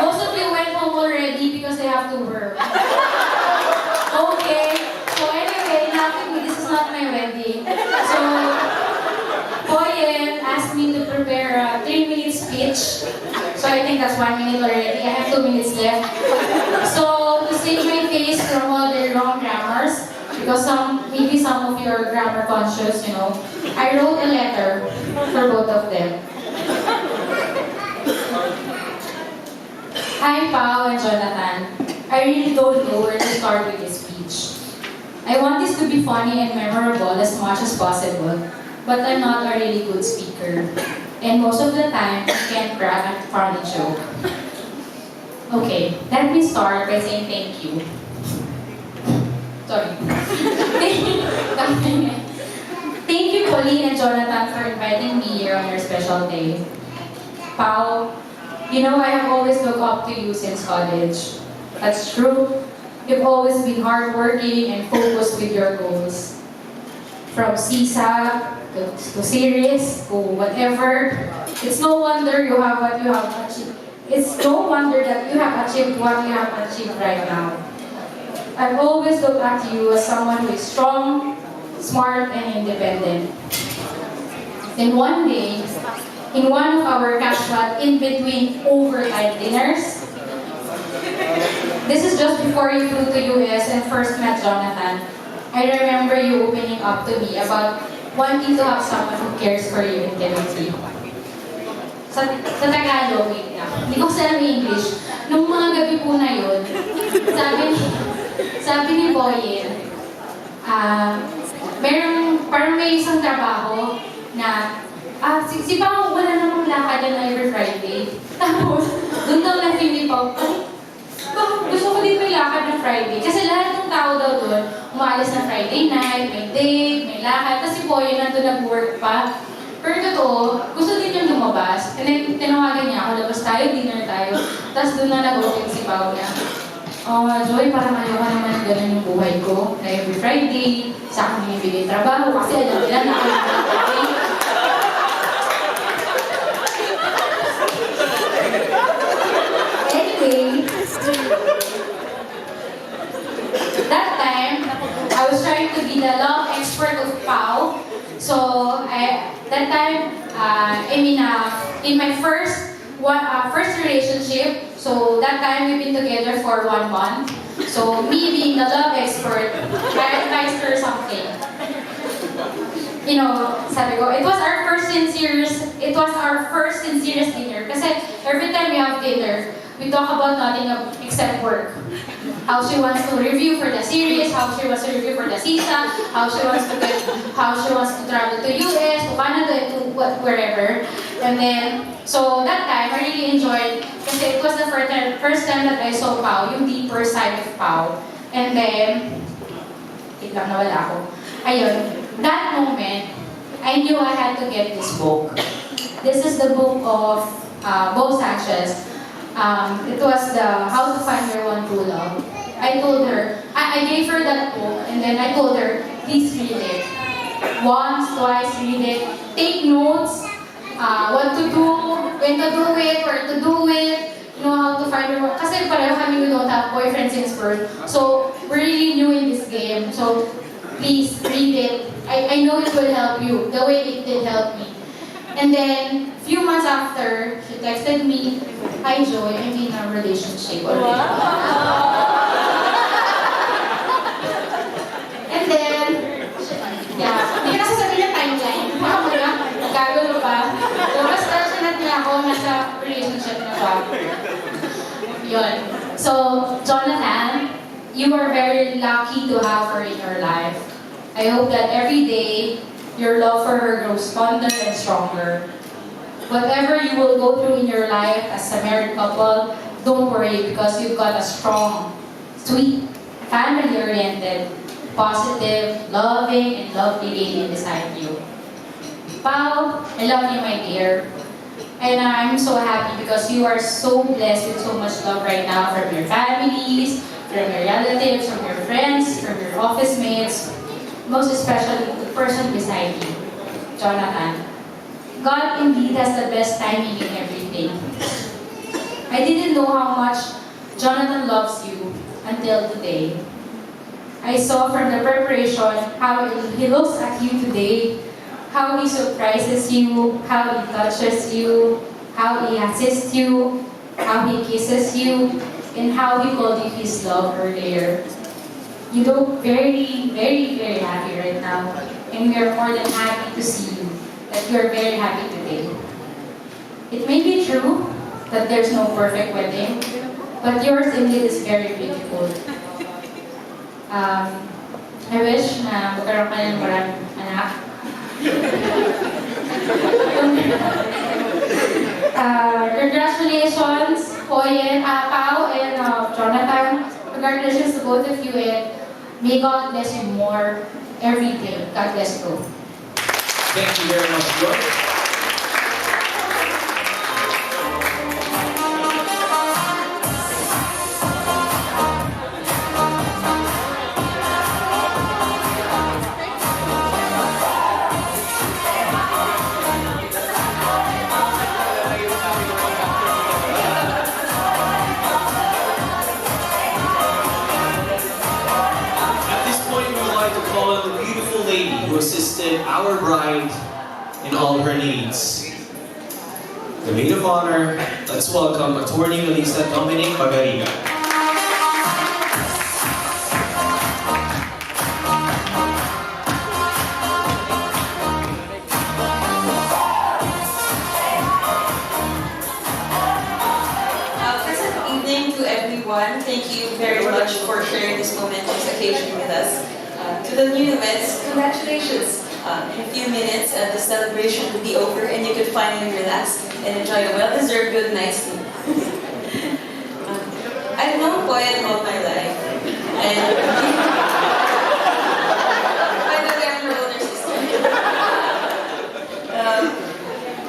Most of you went home already because they have to work. Okay, so anyway, nothing, this is not my wedding. So, Pauline asked me to prepare a 3-minute speech. So I think that's 1 minute already. I have 2 minutes left. So to save my face from all the wrong grammars, because maybe some of you are grammar conscious, you know, I wrote a letter for both of them. Hi, Pao and Jonathan. I really don't know where to start with this speech. I want this to be funny and memorable as much as possible, but I'm not a really good speaker. And most of the time, I can't crack a funny joke. Okay, let me start by saying thank you. Sorry. Thank you, Pauline and Jonathan, for inviting me here on your special day. Pao, you know I have always looked up to you since college. That's true. You've always been hardworking and focused with your goals. From CSA to series to whatever, it's no wonder you have what you have achieved. It's no wonder that you have achieved what you have achieved right now. I've always looked at you as someone who is strong, smart, and independent. Then one day, in one of our casual in-between overtime dinners, this is just before you flew to US and first met Jonathan, I remember you opening up to me about wanting to have someone who cares for you intimately. Sa Tagalog, wait na. Hindi ko kasi alam yung English. Nung mga gabi po na yun, sabi ni Pauline, parang may isang trabaho na, si Pao, wala namang lakad na every Friday. Tapos, doon daw na-feel ni Pao, gusto ko din may lakad ng Friday. Kasi lahat ng tao daw doon, umaalis na Friday night, may date, may lakad. Kasi po, yun nandun nag-work pa. Pero totoo, gusto din yung lumabas. And then, tinawagan niya ako, labas tayo, dinner tayo. Tapos doon na nag-open si Pao niya. Joy, parang ayaw ka naman ganun yung buhay ko. Na every Friday, sa akin binibigay trabaho. Kasi alam nila na ako yung Friday. Anyway, that time, I was trying to be the love expert of Pao. So, that time, in my first relationship, so that time we've been together for 1 month. So, me being the love expert, I advised her something. You know, sabi ko, it was our first sincere dinner. Kasi every time we have dinner, we talk about nothing except work. How she wants to review for the series, how she wants to review for the CISA, how she wants to travel to US, to Canada, to wherever. And then, so that time, I really enjoyed, kasi it was the first time that I saw Pao, yung deeper side of Pao. And then, wait lang, nawala ako. Ayun, that moment, I knew I had to get this book. This is the book of Bo Sanchez. It was the How to Find Your One True Love. I told her, I gave her that book, and then I told her, please read it. once, twice, read it. Take notes, what to do, when to do it, where to do it, know how to find your... Kasi pareho kami we don't have boyfriend since birth. So, we're really new in this game. So, please, read it. I know it will help you, the way it did help me. And then, few months after, she texted me, "Hi Joy, I'm in a relationship already." And then, yeah, hindi ka nasasabihin ng timeline. Baka mga nagkagulo pa. So, basta sinat niya ako, nasa relationship na siya. Yun. So, Jonathan, you are very lucky to have her in your life. I hope that every day, your love for her grows fonder and stronger. Whatever you will go through in your life as a married couple, don't worry because you've got a strong, sweet, family-oriented, positive, loving, and lovely lady beside you. Pao, I love you, my dear. And I'm so happy because you are so blessed with so much love right now from your families, from your relatives, from your friends, from your office mates, most especially the person beside you, Jonathan. God indeed has the best timing in everything. I didn't know how much Jonathan loves you until today. I saw from the preparation how he looks at you today, how he surprises you, how he touches you, how he assists you, how he kisses you, and how he called you his love earlier. You look very, very, very happy right now, and we are more than happy to see you, that you are very happy today. It may be true that there's no perfect wedding, but yours indeed is very beautiful. I wish na magkaroon ka ng maraming anak. Congratulations, Pao and Jonathan. Congratulations to both of you, and may God bless you more every day. God bless you. Thank you very much, Joy. Who assisted our bride in all her needs. The maid of honor, let's welcome Attorney Melissa Dominic Bagariga. Pleasant evening to everyone. Thank you very much for sharing this momentous occasion with us. To the newlyweds, congratulations. In a few minutes, the celebration will be over and you can finally relax and enjoy a well-deserved good night's sleep. I've known Pauline all my life. And by the way, I'm her older sister.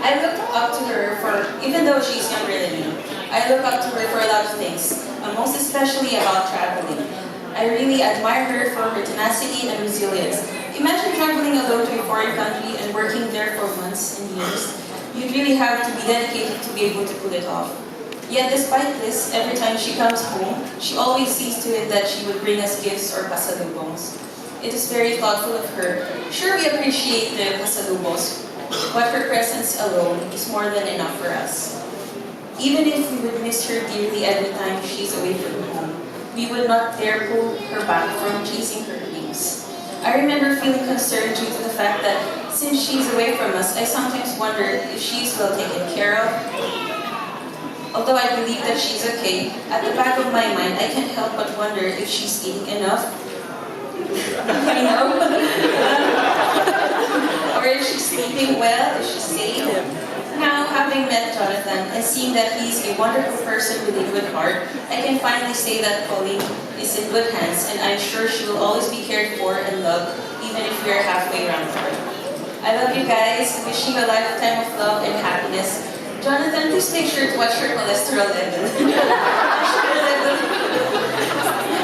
I look up to her for, even though she's younger than me, I look up to her for a lot of things, most especially about traveling. I really admire her for her tenacity and resilience. Imagine traveling alone to a foreign country and working there for months and years. You'd really have to be dedicated to be able to pull it off. Yet despite this, every time she comes home, she always sees to it that she would bring us gifts or pasalubongs. It is very thoughtful of her. Sure, we appreciate the pasalubongs, but her presence alone is more than enough for us. Even if we would miss her dearly every time she's away from home, we would not dare pull her back from chasing her dreams. I remember feeling concerned due to the fact that since she's away from us, I sometimes wonder if she's well taken care of. Although I believe that she's okay, at the back of my mind, I can't help but wonder if she's eating enough. You know? Or if she's sleeping well, if she's safe. Now, having met Jonathan and seeing that he's a wonderful person with a good heart, I can finally say that Pauline is in good hands, and I'm sure she will always be cared for and loved, even if we're halfway around the world. I love you guys, wishing you a lifetime of love and happiness. Jonathan, please make sure to watch your cholesterol level.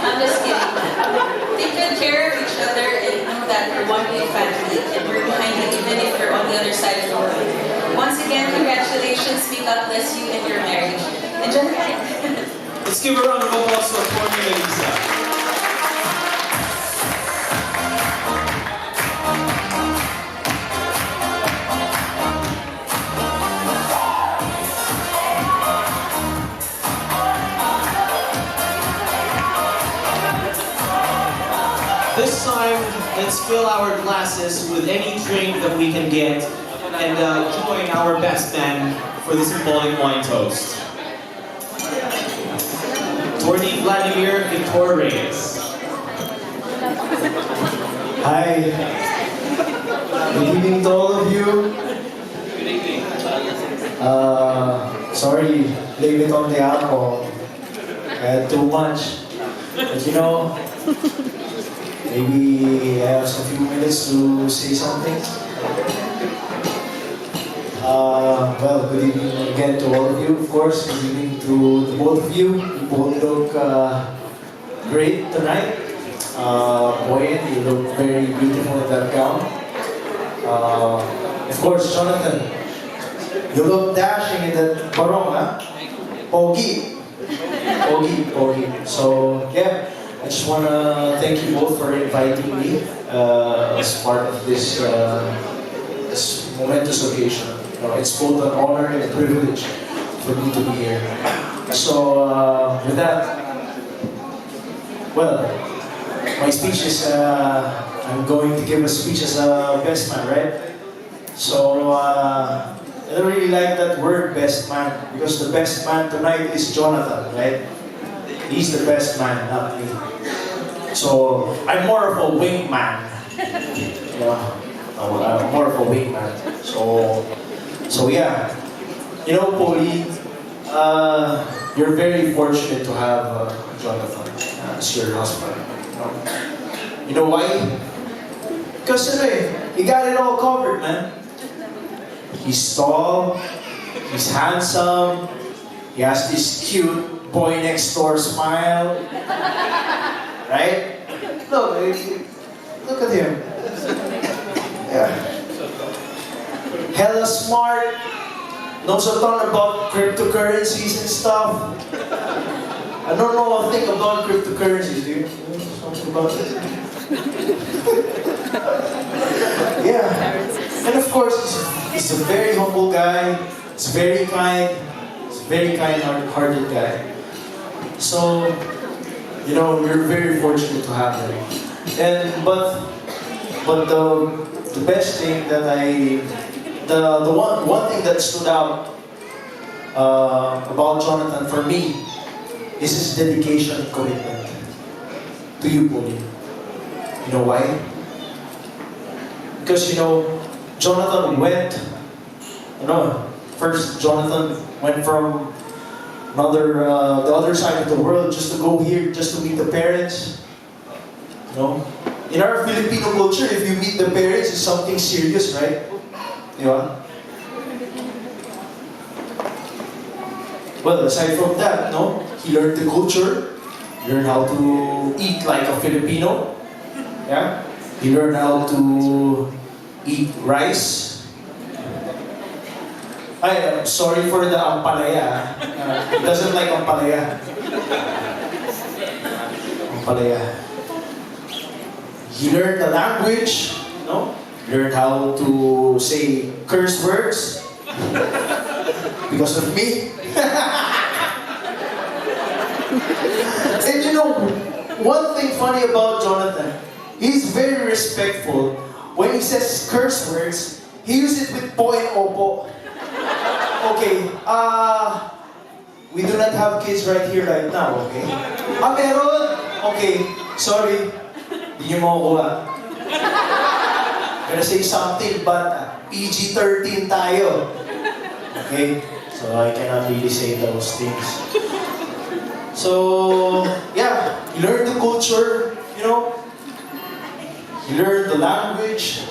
I'm just kidding. take good care of each other and know that we're one big family and we're behind you even if you're on the other side of the world. Once again, congratulations. May God bless you and your marriage. Enjoy life. Let's give a round of applause for Pauline and Lisa. This time, let's fill our glasses with any drink that we can get and join our best man for this symbolic wine toast. Towardy Vladimir Victor Reyes. Hi. Good evening to all of you. Sorry, blame it on the alcohol. I had too much. But you know, maybe I have a few minutes to say something. Well, good evening again to all of you, of course. Good evening to the both of you. You both look great tonight. Pauline, you look very beautiful in that gown. Of course, Jonathan, you look dashing in that barong, huh? Pogi. Pogi. So, yeah, I just want to thank you both for inviting me as part of this, this momentous occasion. You know, it's both an honor and a privilege for me to be here. So, with that, well, my speech is, I'm going to give a speech as a best man, right? So, I don't really like that word, best man, because the best man tonight is Jonathan, right? He's the best man, not me. So, I'm more of a wingman. Yeah, I'm more of a wingman. So yeah, you know, Pauline, you're very fortunate to have Jonathan as your husband. You know why? Because he got it all covered, man. He's tall, he's handsome, he has this cute boy next door smile, right? Look at him. Yeah. Hella smart, knows a ton about cryptocurrencies and stuff. I don't know a thing about cryptocurrencies, do you? Know something about it? Yeah. And of course, he's a very humble guy. He's very kind. He's a very kind-hearted guy. So, you know, we're very fortunate to have him. But the best thing that the one thing that stood out about Jonathan for me is his dedication and commitment to you, Pauline. You know why? Because, you know, Jonathan went, first Jonathan went from the other side of the world just to go here, just to meet the parents. You know? In our Filipino culture, if you meet the parents, it's something serious, right? Yeah. Well, aside from that, no, he learned the culture, learned how to eat like a Filipino. Yeah. He learned how to eat rice. I'm sorry for the ampalaya. He doesn't like ampalaya. Ampalaya. He learned the language, no? Learned how to say curse words because of me. And you know, one thing funny about Jonathan, he's very respectful. When he says curse words, he uses it with po and opo. Okay, we do not have kids right here right now, okay? Meron? Okay, sorry. Hindi niyo makukuha. Gonna say something, but PG-13 tayo. Okay? So I cannot really say those things. So, yeah, he learned the culture, you know. He learned the language.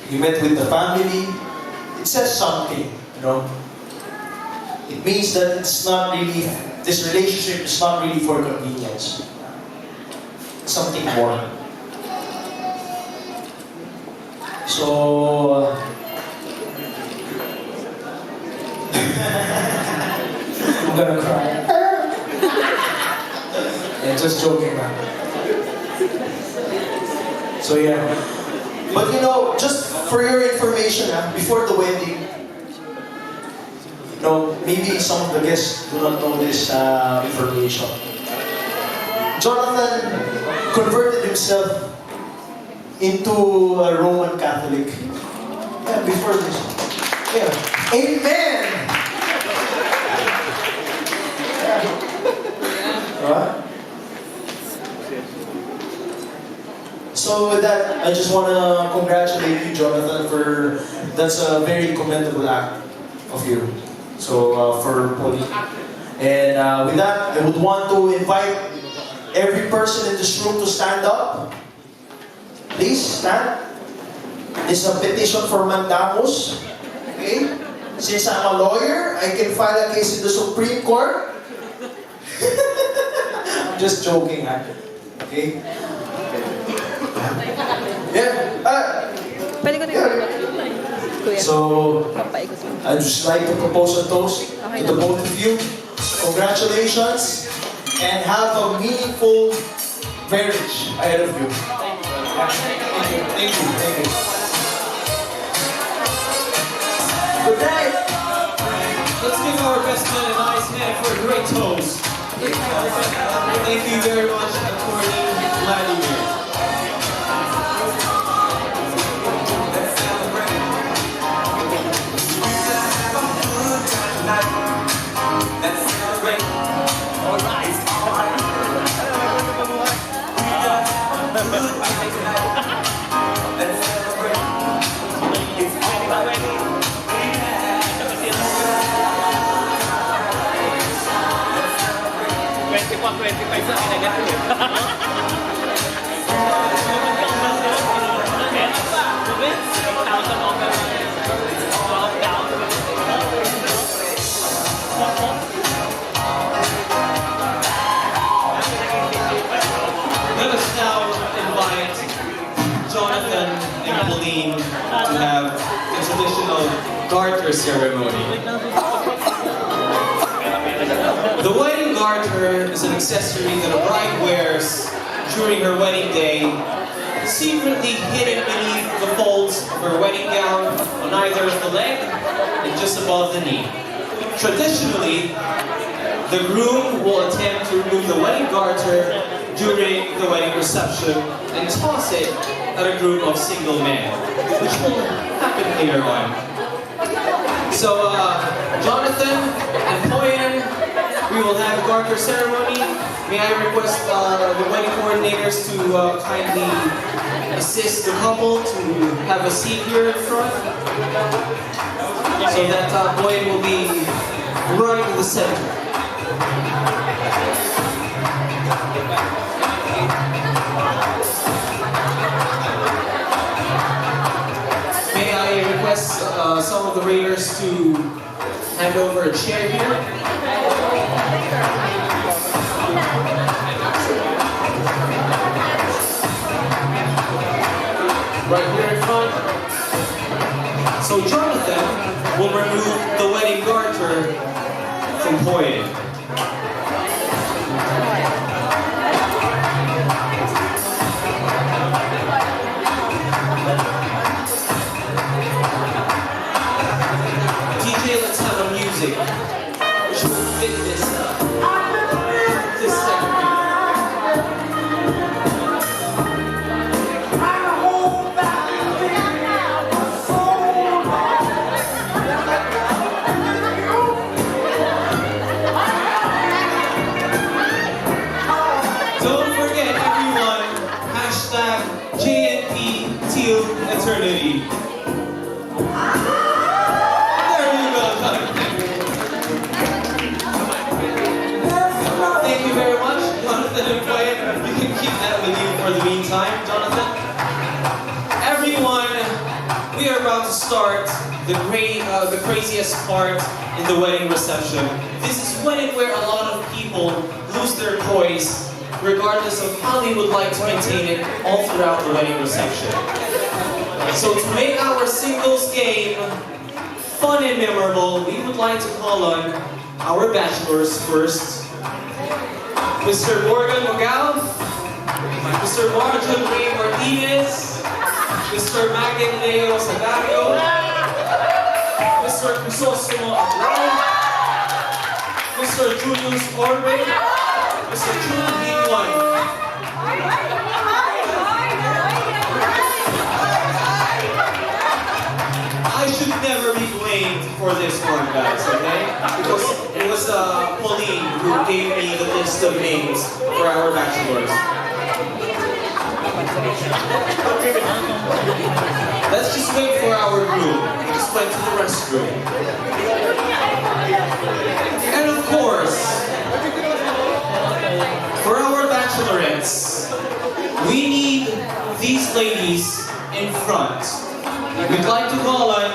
He met with the family. It says something, you know. It means that it's not really, this relationship is not really for convenience. It's something more. So, I'm gonna cry. Yeah, just joking, man. So yeah. But you know, just for your information, before the wedding, you know, maybe some of the guests do not know this information. Jonathan converted himself into a Roman Catholic. Yeah, before this. Yeah. Amen! Right? So with that, I just want to congratulate you, Jonathan, for that's a very commendable act of you. So for Pauline. And with that, I would want to invite every person in this room to stand up. Please stand. This is a petition for mandamus. Okay? Since I'm a lawyer, I can file a case in the Supreme Court. I'm just joking, okay? Yeah. Pwede ko na yung Kuya. So, Papaikot mo. I'd just like to propose a toast to the both of you. Congratulations, and have a meaningful marriage ahead of you. Thank you. Good night. Let's give our best man a nice hand for a great toast. Thank you very much, Attorney Vladimir. Let's celebrate. All right. Let's celebrate. It's already. 25 sa kinagat. Let us now invite Jonathan and Pauline to have the traditional garter ceremony. The wedding garter is an accessory that a bride wears during her wedding day, secretly hidden beneath the folds of her wedding gown on either of the leg and just above the knee. Traditionally, the groom will attempt to remove the wedding garter during the wedding reception and toss it at a group of single men, which will happen later on. So, Jonathan and Pauline, we will have a garter ceremony. May I request the wedding coordinators to kindly assist the couple to have a seat here in front, so that Pauline will be right in the center. May I request some of the raiders to hand over a chair here? Right here in front. So Jonathan will remove the wedding garter from Pauline. DJ, let's have a music which will fit this segment. Don't forget, everyone, #JNP till eternity. There you go, Jonathan. Thank you very much, Jonathan and Pauline. You can keep that with you for the meantime, Jonathan. Everyone, we are about to start the craziest part in the wedding reception. This is when and where a lot of people lose their poise regardless of how they would like to maintain it all throughout the wedding reception. So to make our singles game fun and memorable, we would like to call on our bachelors first. Mr. Morgan Magao, Mr. Marjon Ray Martinez, Mr. Magden Leo Sagario, Mr. Crisostomo Abrao, Mr. Julius Orbe, Mr. Chun Hee-Wan. I should never be blamed for this one, guys, okay? Because it was Pauline who gave me the list of names for our bachelors. Let's just wait for our group. We just went to the restroom. And of course, for our bachelorettes, we need these ladies in front. We'd like to call on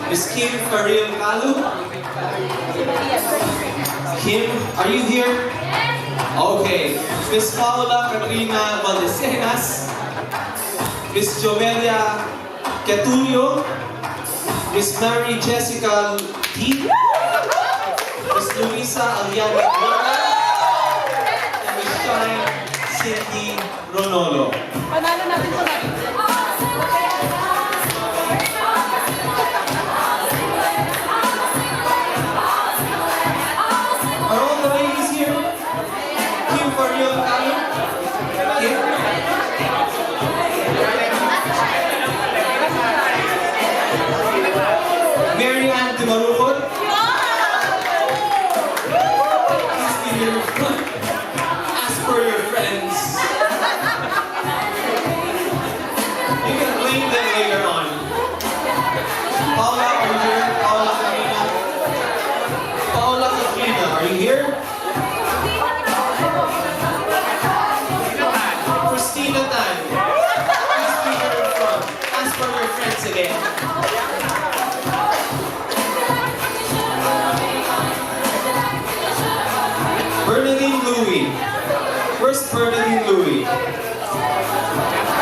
Miss Kim Faril Kalu. Kim, are you here? Okay. Miss Paula Katrina Valdecenas, Miss Jomelia Teatrillo, Miss Mary Jessica T, Miss Luisa Aliana Guerra, and Miss Shine Cindy Ronolo. Panalo natin ito na. Are all the ladies here? Kim Faril Kalu? Kim? Mary Ann Timarukot? Please be here. Ask for your friends. You can blame them later on. Paula, are you here? Paula Katrina? Paula Katrina, are you here? Christina Tan. Please be here in front. Ask for your friends again. Bernadine Louie. Where's Bernadine Louie?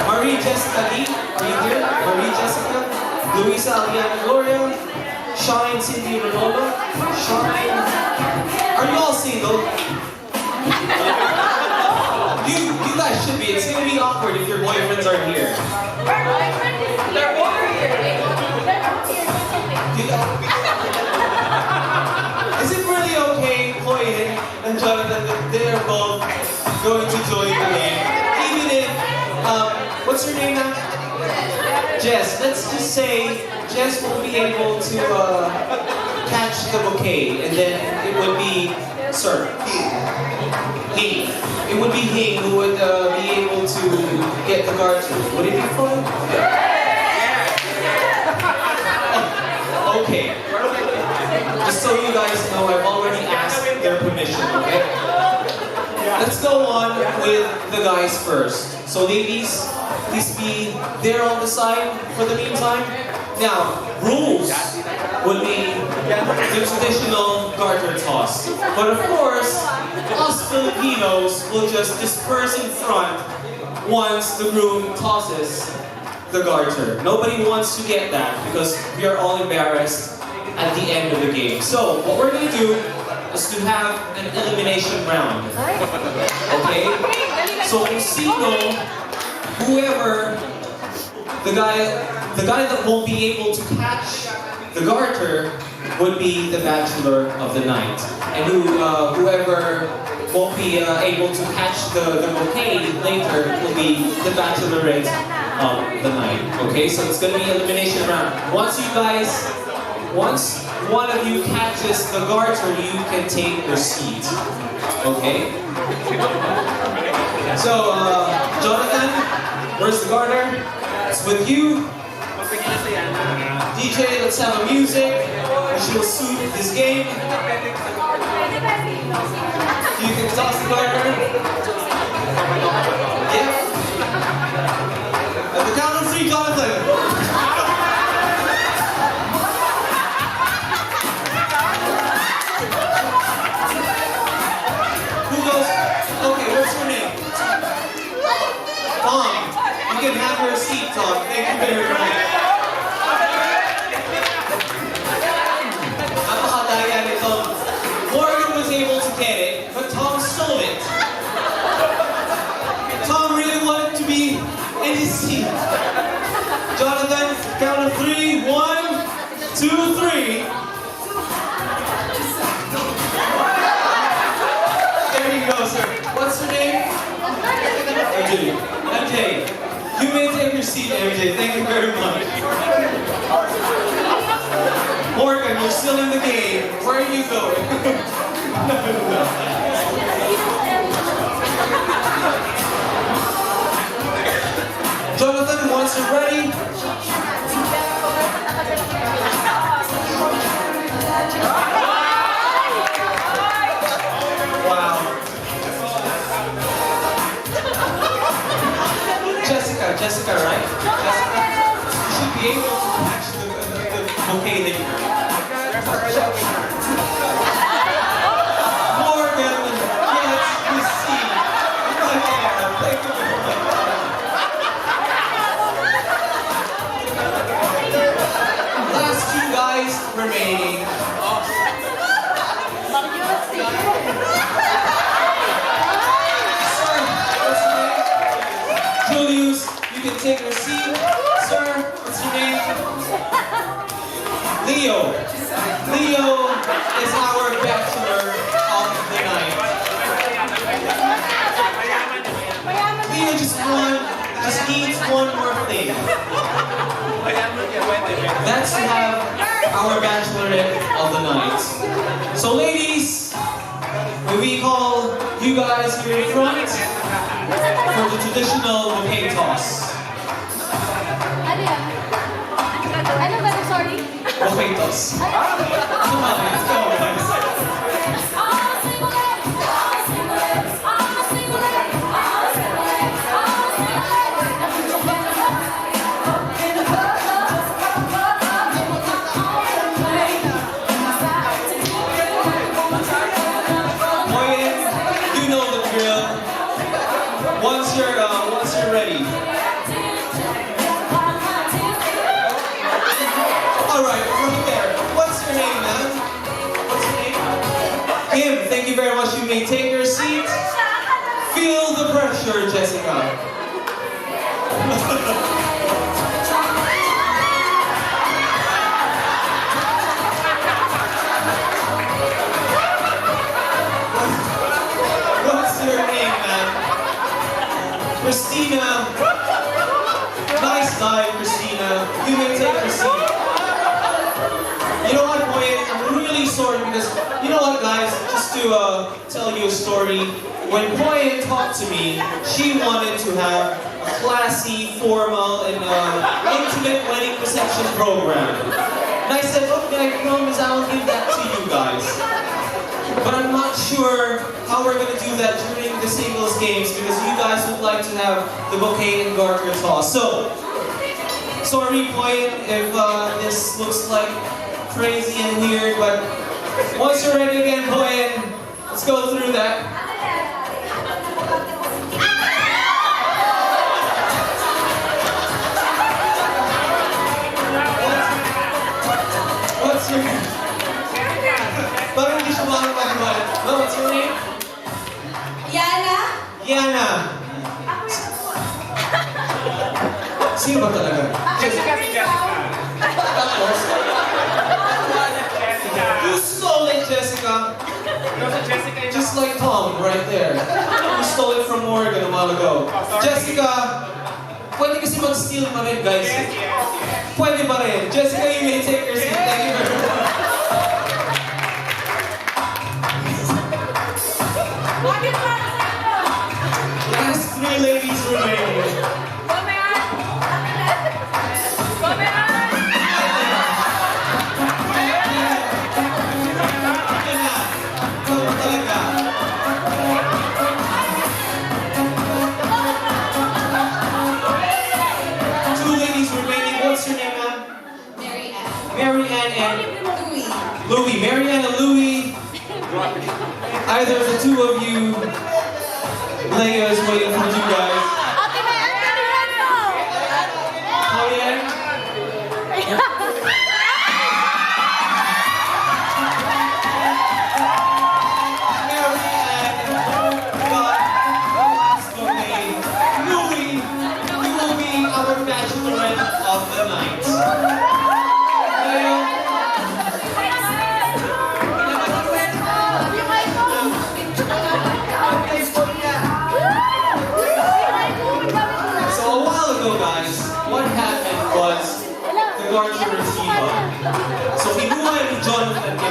Marie Jessica Lee, are you here? Marie Jessica? Luisa Aliana Gloria? Shine Cindy Ronaldo? Shine? Are you all single? You guys should be. It's gonna be awkward if your boyfriends aren't here. They're over here. Is it really okay, Pauline and Jonathan, that they're both going to join the game? Even if, what's her name now? Jess. Let's just say Jess won't be able to catch the bouquet, and then it would be, sir, he. It would be he who would be able to get the garter. Would it be fun? Okay. Just so you guys know, I've already asked their permission, okay? Let's go on with the guys first. So ladies, please be there on the side for the meantime. Now, rules would be the traditional garter toss. But of course, us Filipinos will just disperse in front once the groom tosses the garter. Nobody wants to get that because we are all embarrassed at the end of the game. So, what we're going to do is to have an elimination round. Okay? So, whoever, the guy that won't be able to catch the garter would be the bachelor of the night. And whoever won't be able to catch the bouquet later will be the bachelorette of the night. Okay, so it's gonna be elimination round. Once one of you catches the garter, you can take your seat. Okay? So, Jonathan, where's the garter? It's with you. DJ, let's have a music which will suit this game. You can toss the garter. Yeah. At the count of 3, Jonathan. Who goes? Okay, what's your name? Tom. Thank you very much. Napakadaya ni Tom. Morgan was able to get it, but Tom stole it. Tom really wanted to be in his seat. Jonathan, count of 3. 1, 2, 3. There you go, sir. What's your name? MJ. MJ. You may take your seat, MJ. Thank you very much. Morgan, you're still in the game. Where are you going? Jonathan, once you're ready. Wow. Jessica, right? Jessica, you should be able to catch the bouquet that you Morgan, yes, we see. Thank you very much. Last 2 guys remaining. Sir, what's your name? Julius, you can take your seat. Sir, what's your name? Leo. Leo is our bachelor of the night. Leo just needs one more thing. That's to have our bachelorette of the night. So ladies, may we call you guys here in front for the traditional bouquet toss. Ano ba? Sorry? Bouquet toss. Come on, let's go, guys. You know the drill. Once you're ready. Alright, right there. What's your name, man? What's your name? Kim, thank you very much. You may take your seat. Feel the pressure, Jessica. What's your name, man? Christina. Nice dive, Christina. You may take your seat. You know what, boy? I'm really sorry because, you know what, guys? Just to tell you a story. When Pauline talked to me, she wanted to have a classy, formal, and intimate wedding reception program. And I said, okay, I promise I'll give that to you guys. But I'm not sure how we're going to do that during the singles games because you guys would like to have the bouquet and garter toss. So, sorry, Pauline, if this looks like crazy and weird, but once you're ready again, Pauline, let's go through that. What's your name? Parang hindi siya makakapag-iwan. No, what's your name? Yana? Yana. Sino ba talaga? Jessica. Tapos? You stole it, Jessica. Just like Tom, right there. You stole it from Morgan a while ago. Jessica, pwede kasi mag-steal pa rin, guys. Pwede pa rin. Jessica, you may take your seat. Thank you very much. Last 3 ladies remaining. Louis, Marianne and Louis. Either of the two of you, Leia is waiting for you guys.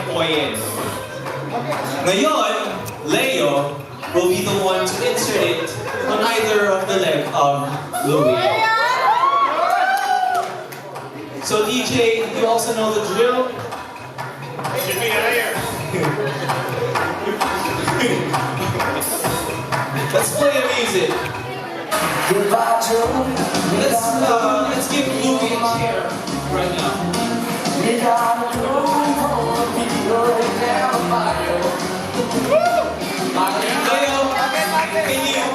and Pauline. Ngayon, Leo will be the one to insert it on either of the leg of Louie. So DJ, you also know the drill? Let's play the music. Let's give Louie a chair right now. Leo,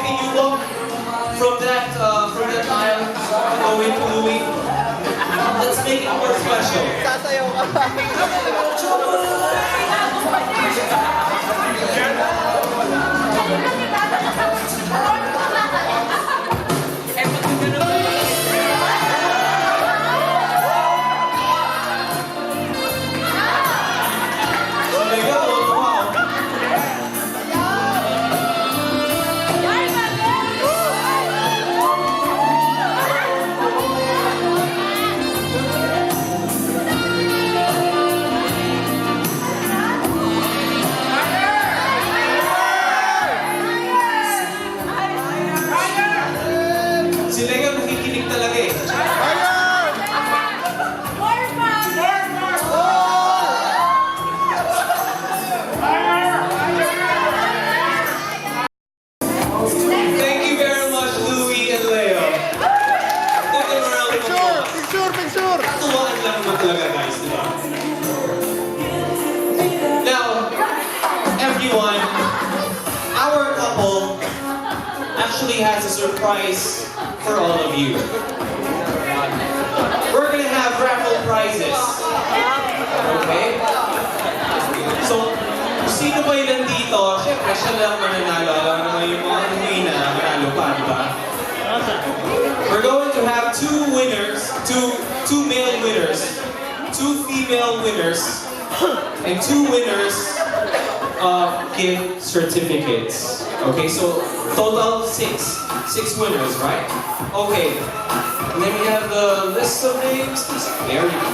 can you walk from that aisle go into Louie? Let's make it more special. Si Leo nakikinig talaga eh. Thank you very much, Louie and Leo. Give them a round of applause. Picture! Katuwaan lang naman talaga, guys, di ba? Now, everyone, our couple actually has a surprise for all of you. We're gonna have raffle prizes. Okay? So, kung sino ba yung nandito, syempre siya lang mananalo. Alam naman yung mga hindi na manalo pa, di ba? We're going to have two winners, two male winners, two female winners, and two winners of gift certificates. Okay, so total six winners, right? Okay, and then we have the list of names. There you go.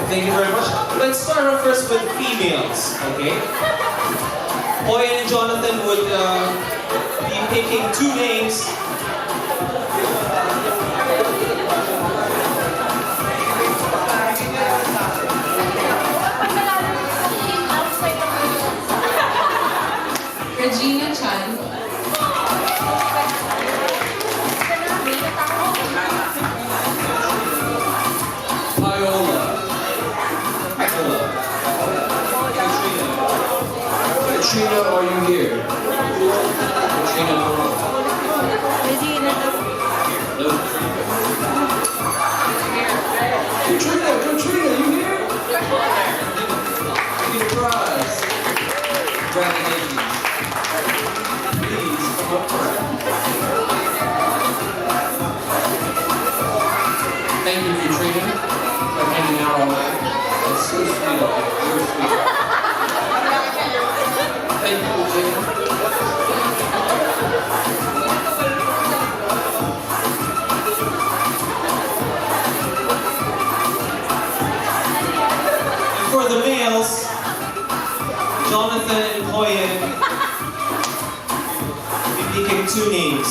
Thank you very much. Let's start off first with females, okay? Pauline and Jonathan would be picking two names. Regina Chan. Paola. Katrina, are you here? Katrina, no. Katrina, you here? You get a prize. Congratulations. Please come up front. Thank you, Katrina, for hanging out all night. That's so sweet of you. You're sweet. Thank you, Katrina. And for the males, Jonathan and Pauline will be picking two names.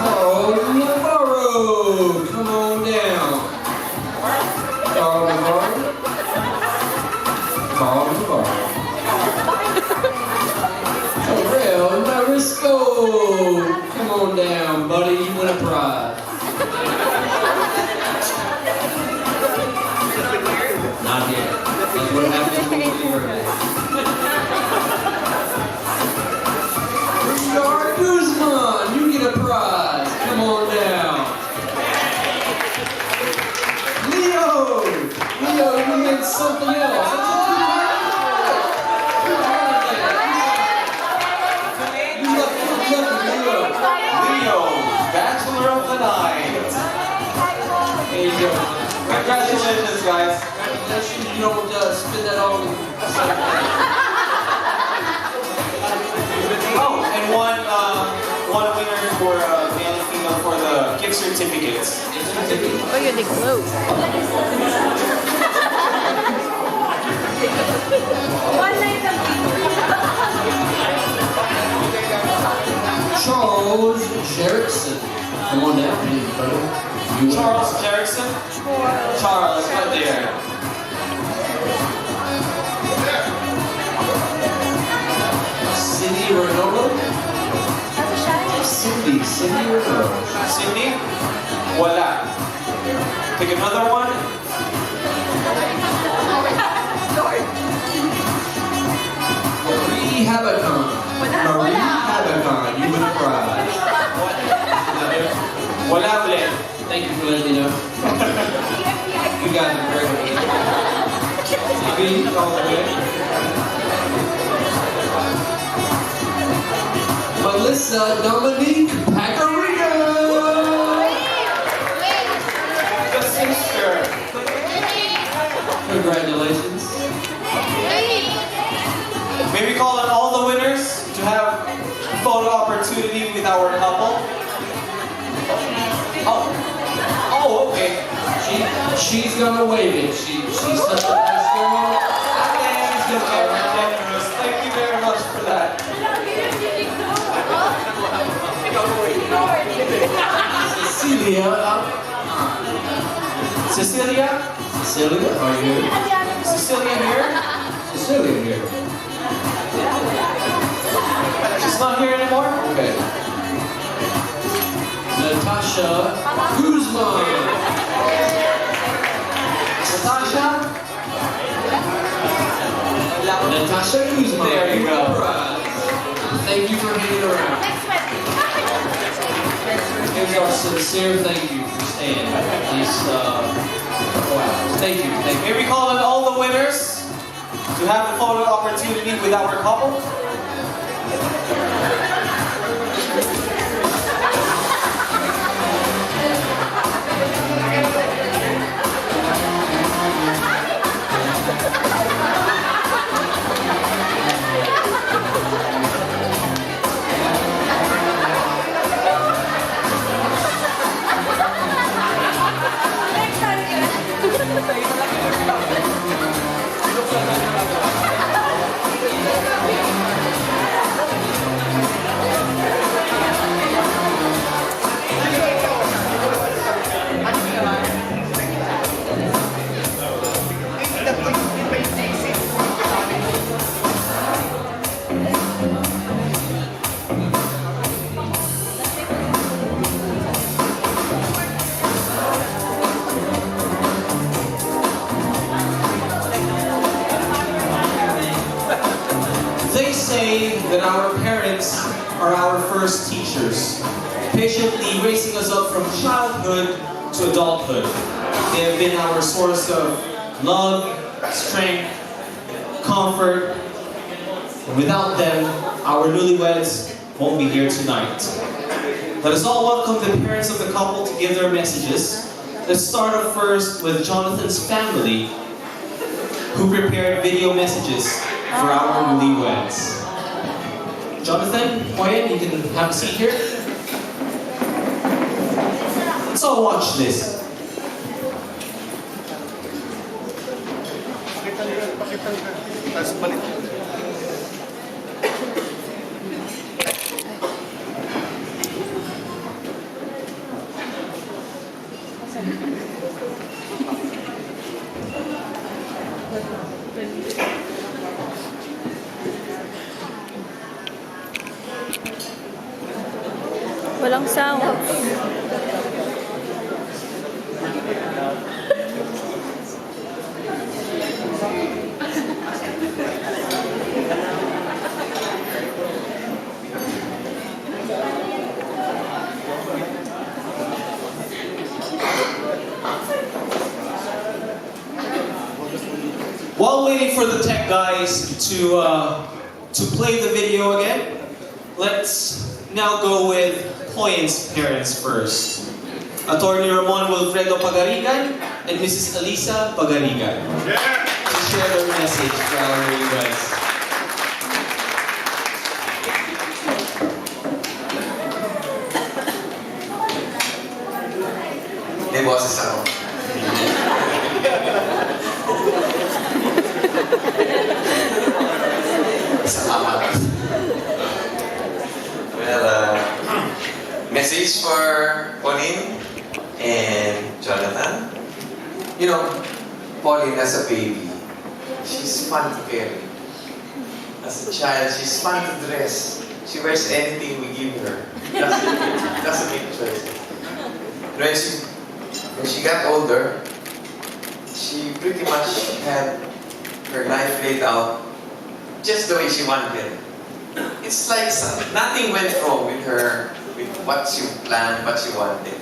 Carl Navarro, come on down. Carl Navarro. Carl Navarro. Terrell Marisco, come on down, buddy. You win a prize. Not yet. That's what happens when you hear it. Richard Guzman, you get a prize. Come on down. Leo, you get something else. You lucky, Leo, Bachelor of the Night. There you go. Congratulations, guys. You don't spin that on. Oh, and one winner for male and female for the gift certificates. Oh, yun, they glow. One night of Charles Jerickson. Come on down, brother. Charles Jerickson? Charles, right there. Cindy Renolo. Cindy Renolo. Cindy? Wala. Pick another one. Marie Habacon. Marie Habacon. You win a prize. Wala ulit. Thank you for letting me know. You guys are great. Maybe all the way. Melissa Dominique Pacarino. The sister. Congratulations. May we call on all the winners to have a photo opportunity with our couple? Oh, okay. She's gonna wave it. She's such a nice girl. Generous. Thank you very much for that. Cecilia. Cecilia? Cecilia, are you here? Cecilia here? Cecilia here. She's not here anymore? Okay. Natasha Guzman. Natasha? Natasha Guzman. There you go. Thank you for hanging around. Here's our sincere thank you for staying. These, wow. Thank you. Thank you. May we call on all the winners to have a photo opportunity with our couple? They say that our parents are our first teachers, patiently raising us up from childhood to adulthood. They have been our source of love, strength, comfort. And without them, our newlyweds won't be here tonight. Let us all welcome the parents of the couple to give their messages. Let's start off first with Jonathan's family, who prepared video messages for our newlyweds. Jonathan, Pauline, you can have a seat here. Let's all watch this. Walang sound. While waiting for the tech guys to play the video again, let's now go with Pauline's parents first. Attorney Ramon Wilfredo Pagarigan and Mrs. Elisa Pagarigan. To share their message for our newlyweds. May boses ako. Salamat. Well, message for Pauline and Jonathan. You know, Pauline as a baby, she's fun to carry. As a child, she's fun to dress. She wears anything we give her. Doesn't make choices. When she got older, she pretty much had her life laid out just the way she wanted. It's like nothing went wrong with her, with what she planned, what she wanted.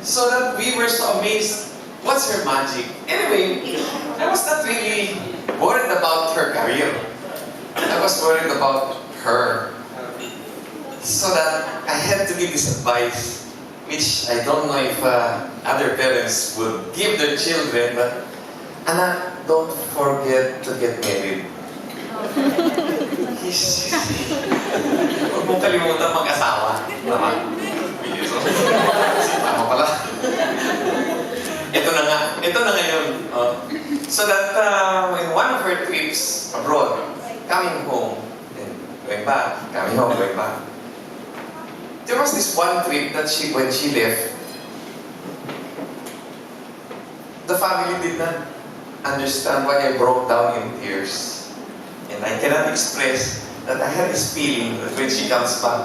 So that we were so amazed, what's her magic? Anyway, I was not really worried about her career. I was worried about her. So that I had to give this advice, which I don't know if other parents would give their children, but anak, don't forget to get married. Huwag mong kalimutan mag-asawa. Tama? Tama pala. Ito na ngayon. So that in one of her trips abroad, coming home, and going back, coming home, going back, there was this one trip that when she left, the family did not understand why I broke down in tears. And I cannot express that I had this feeling that when she comes back,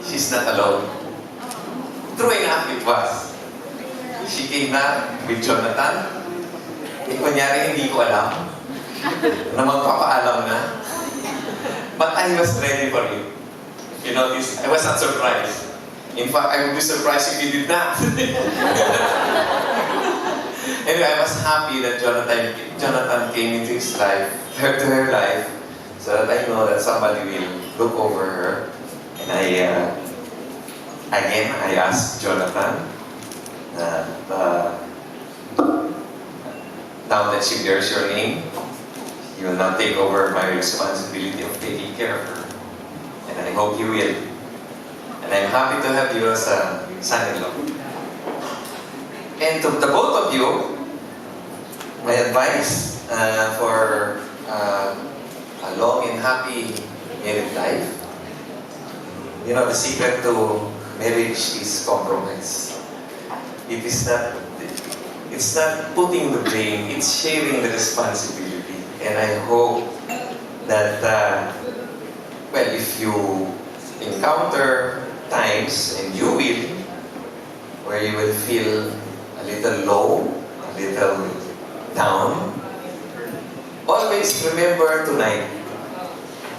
she's not alone. True enough it was. She came back with Jonathan. Kunyari hindi ko alam na magpapaalam na. But I was ready for it. You know this, I was not surprised. In fact, I would be surprised if you did not. Anyway, I was happy that Jonathan came into his life, to her life, so that I know that somebody will look over her. And I asked Jonathan, now that she bears your name, you will now take over my responsibility of taking care of her. And I hope you will. And I'm happy to have you as a son-in-law. And to the both of you, my advice for a long and happy married life, you know, the secret to marriage is compromise. It's not putting the blame, it's sharing the responsibility. And I hope that, well, if you encounter times, and you will, where you will feel a little low, a little down, always remember tonight,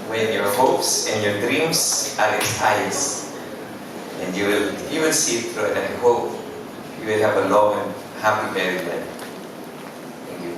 when your hopes and your dreams are its highest, and you will see it through, and I hope you will have a long and happy married life. Thank you.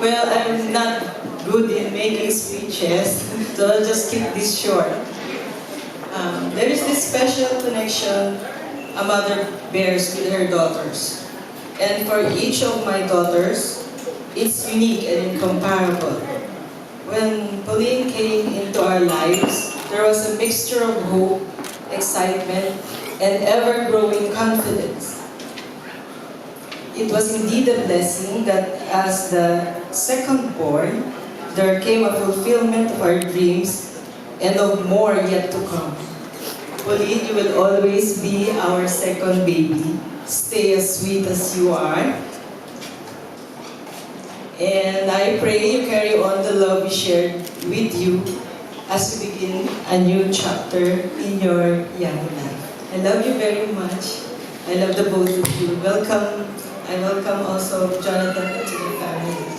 Well, I'm not good in making speeches, so I'll just keep this short. There is this special connection a mother bears with her daughters. And for each of my daughters, it's unique and incomparable. When Pauline came into our lives, there was a mixture of hope, excitement, and ever-growing confidence. It was indeed a blessing that as the second born, there came a fulfillment of our dreams and of more yet to come. Pauline, you will always be our second baby. Stay as sweet as you are. And I pray you carry on the love we shared with you as we begin a new chapter in your young life. I love you very much. I love the both of you. Welcome. I welcome also Jonathan to the family.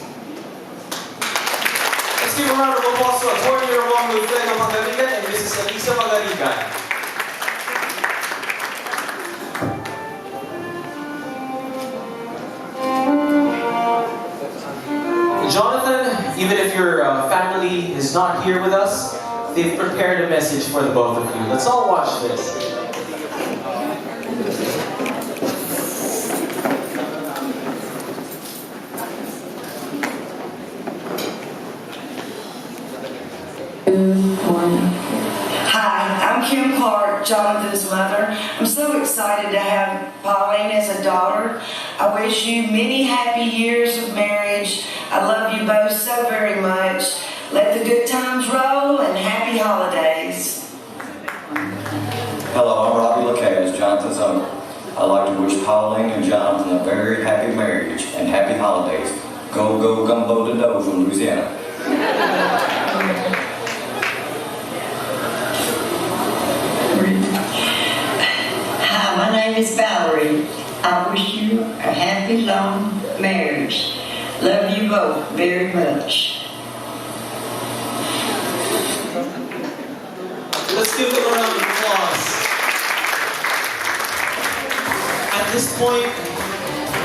Let's give a round of applause to our 4-year-old with Fred Magarigan and Mrs. Elisa Magarigan. Even if your family is not here with us, they've prepared a message for the both of you. Let's all watch this. Hi, I'm Kim Clark, Jonathan's mother. I'm so excited to have Pauline as a daughter. I wish you many happy years of marriage. I love you both so very much. Let the good times roll and happy holidays. Hello, I'm Robbie Lacaze, Jonathan's uncle. I'd like to wish Pauline and Jonathan a very happy marriage and happy holidays. Go, go, gumbo to dough from Louisiana. Hi, my name is Valerie. I wish you a happy, long marriage. Love you both very much. Let's give them a round of applause. At this point,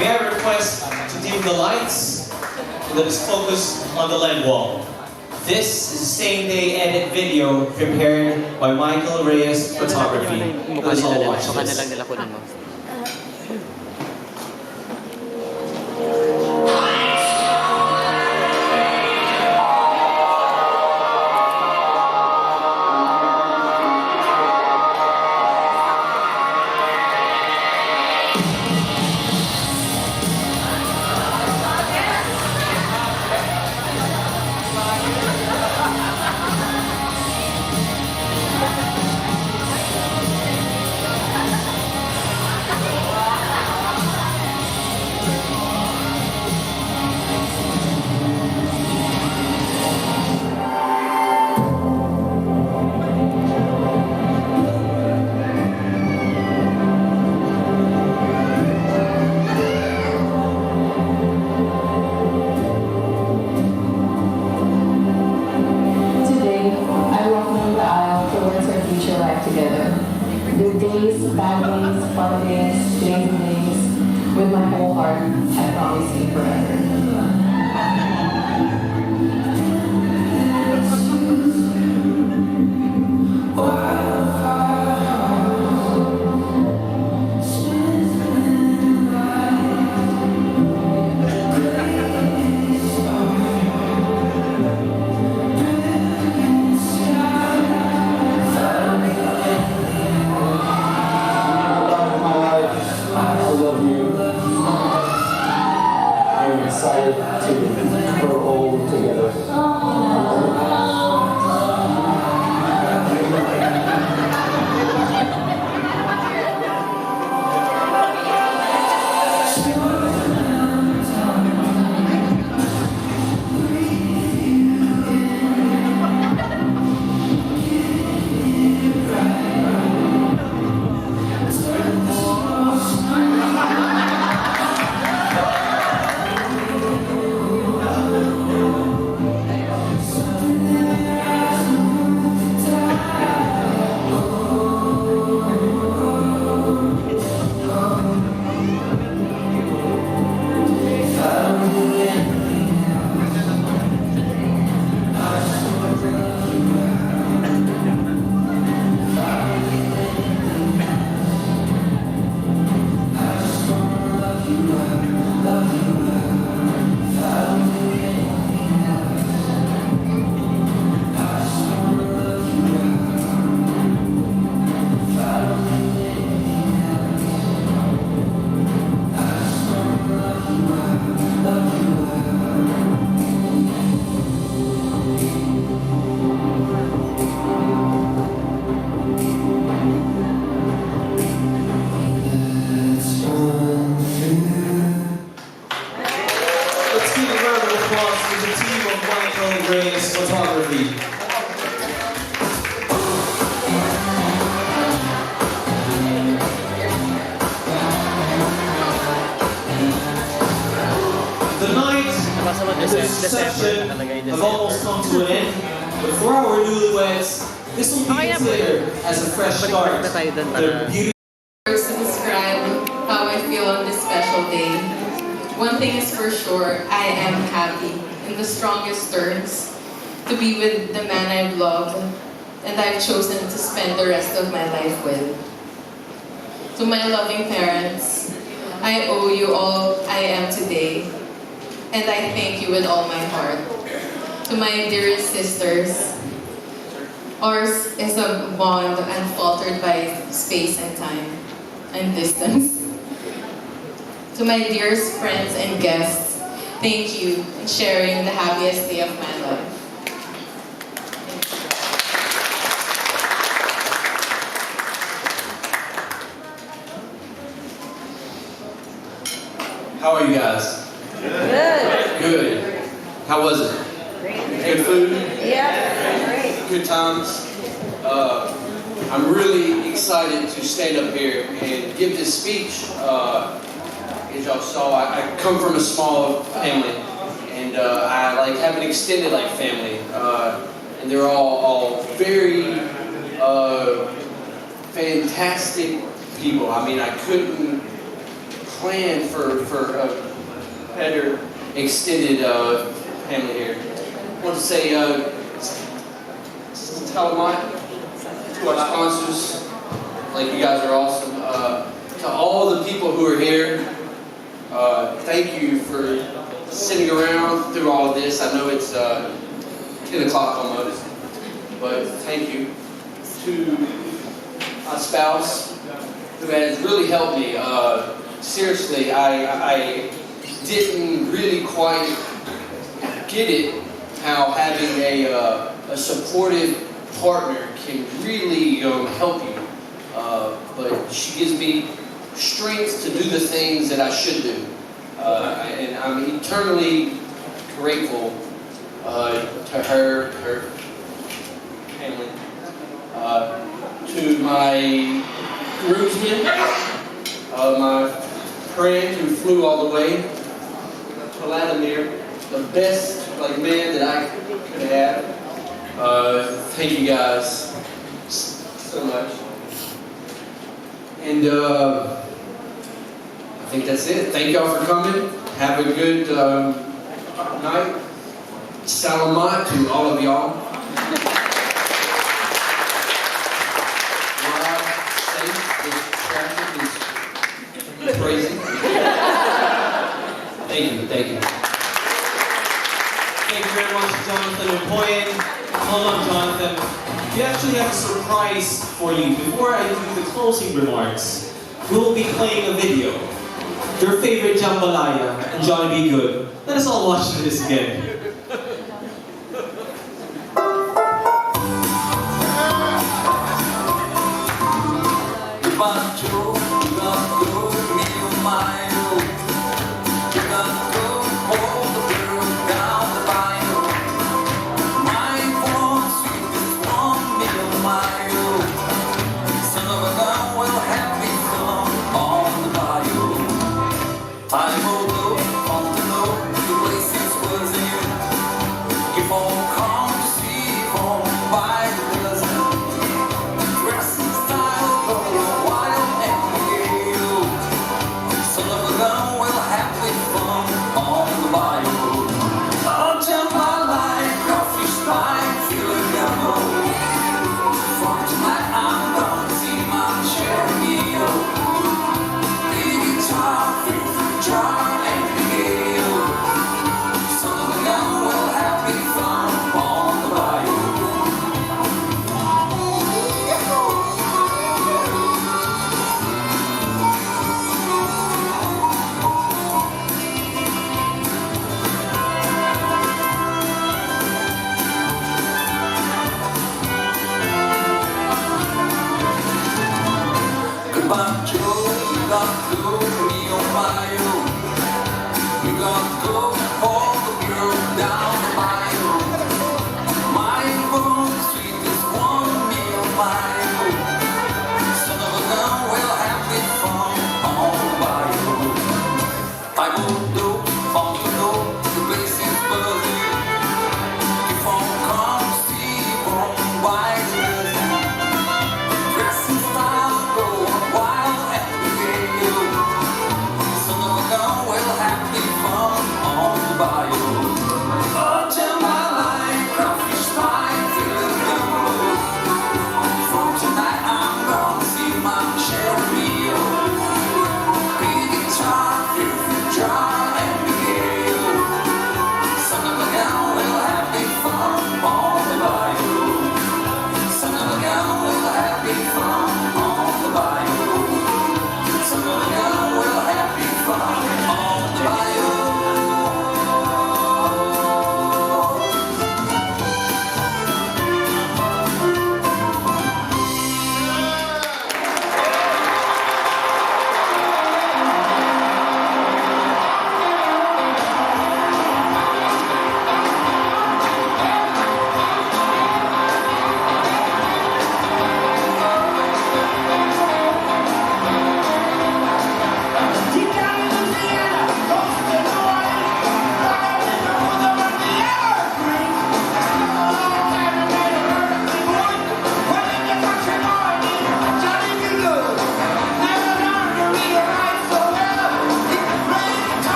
may I request to dim the lights and let us focus on the LED wall. This is a same-day edit video prepared by Michael Reyes Photography. Let's all watch this. Photography. The night and the reception have almost come to an end, but for our newlyweds, this will be considered as a fresh start. Their beauty To describe how I feel on this special day. One thing is for sure, I am happy. in the strongest terms to be with the man I've loved and I've chosen to spend the rest of my life with. To my loving parents, I owe you all I am today, and I thank you with all my heart. To my dearest sisters, ours is a bond unfaltered by space and time and distance. To my dearest friends and guests, thank you for sharing the happiest day of my life. How are you guys? Good. Good. How was it? Good food? Yeah. Good times? I'm really excited to stand up here and give this speech. As y'all saw, I come from a small family, and I have an extended family, and they're all very fantastic people. I mean, I couldn't plan for a better extended family here. I want to say Telatmite, to our sponsors, you guys are awesome. To all the people who are here, thank you for sitting around through all of this. I know it's 10 o'clock almost, but thank you. To my spouse, who has really helped me. Seriously, I didn't really quite get it, how having a supportive partner can really help you. But she gives me strength to do the things that I should do. And I'm eternally grateful to her family. To my groomsmen, my friend who flew all the way, Vladimir, the best man that I could have. Thank you guys so much. And I think that's it. Thank y'all for coming. Have a good night. Salamat to all of y'all. Drive safe. This traffic is crazy. Thank you. Thank you very much, Jonathan and Pauline. Hold on, Jonathan. We actually have a surprise for you. Before I do the closing remarks, we'll be playing a video. Your favorite jambalaya and Johnny Be Good. Let us all watch this again.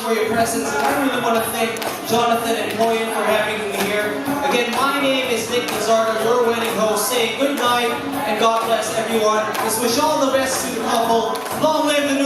for your presence. And I really want to thank Jonathan and Pauline for having me here. Again, my name is Nick Lizardo, your wedding host, saying good night and God bless everyone. Let's wish all the best to the couple. Long live the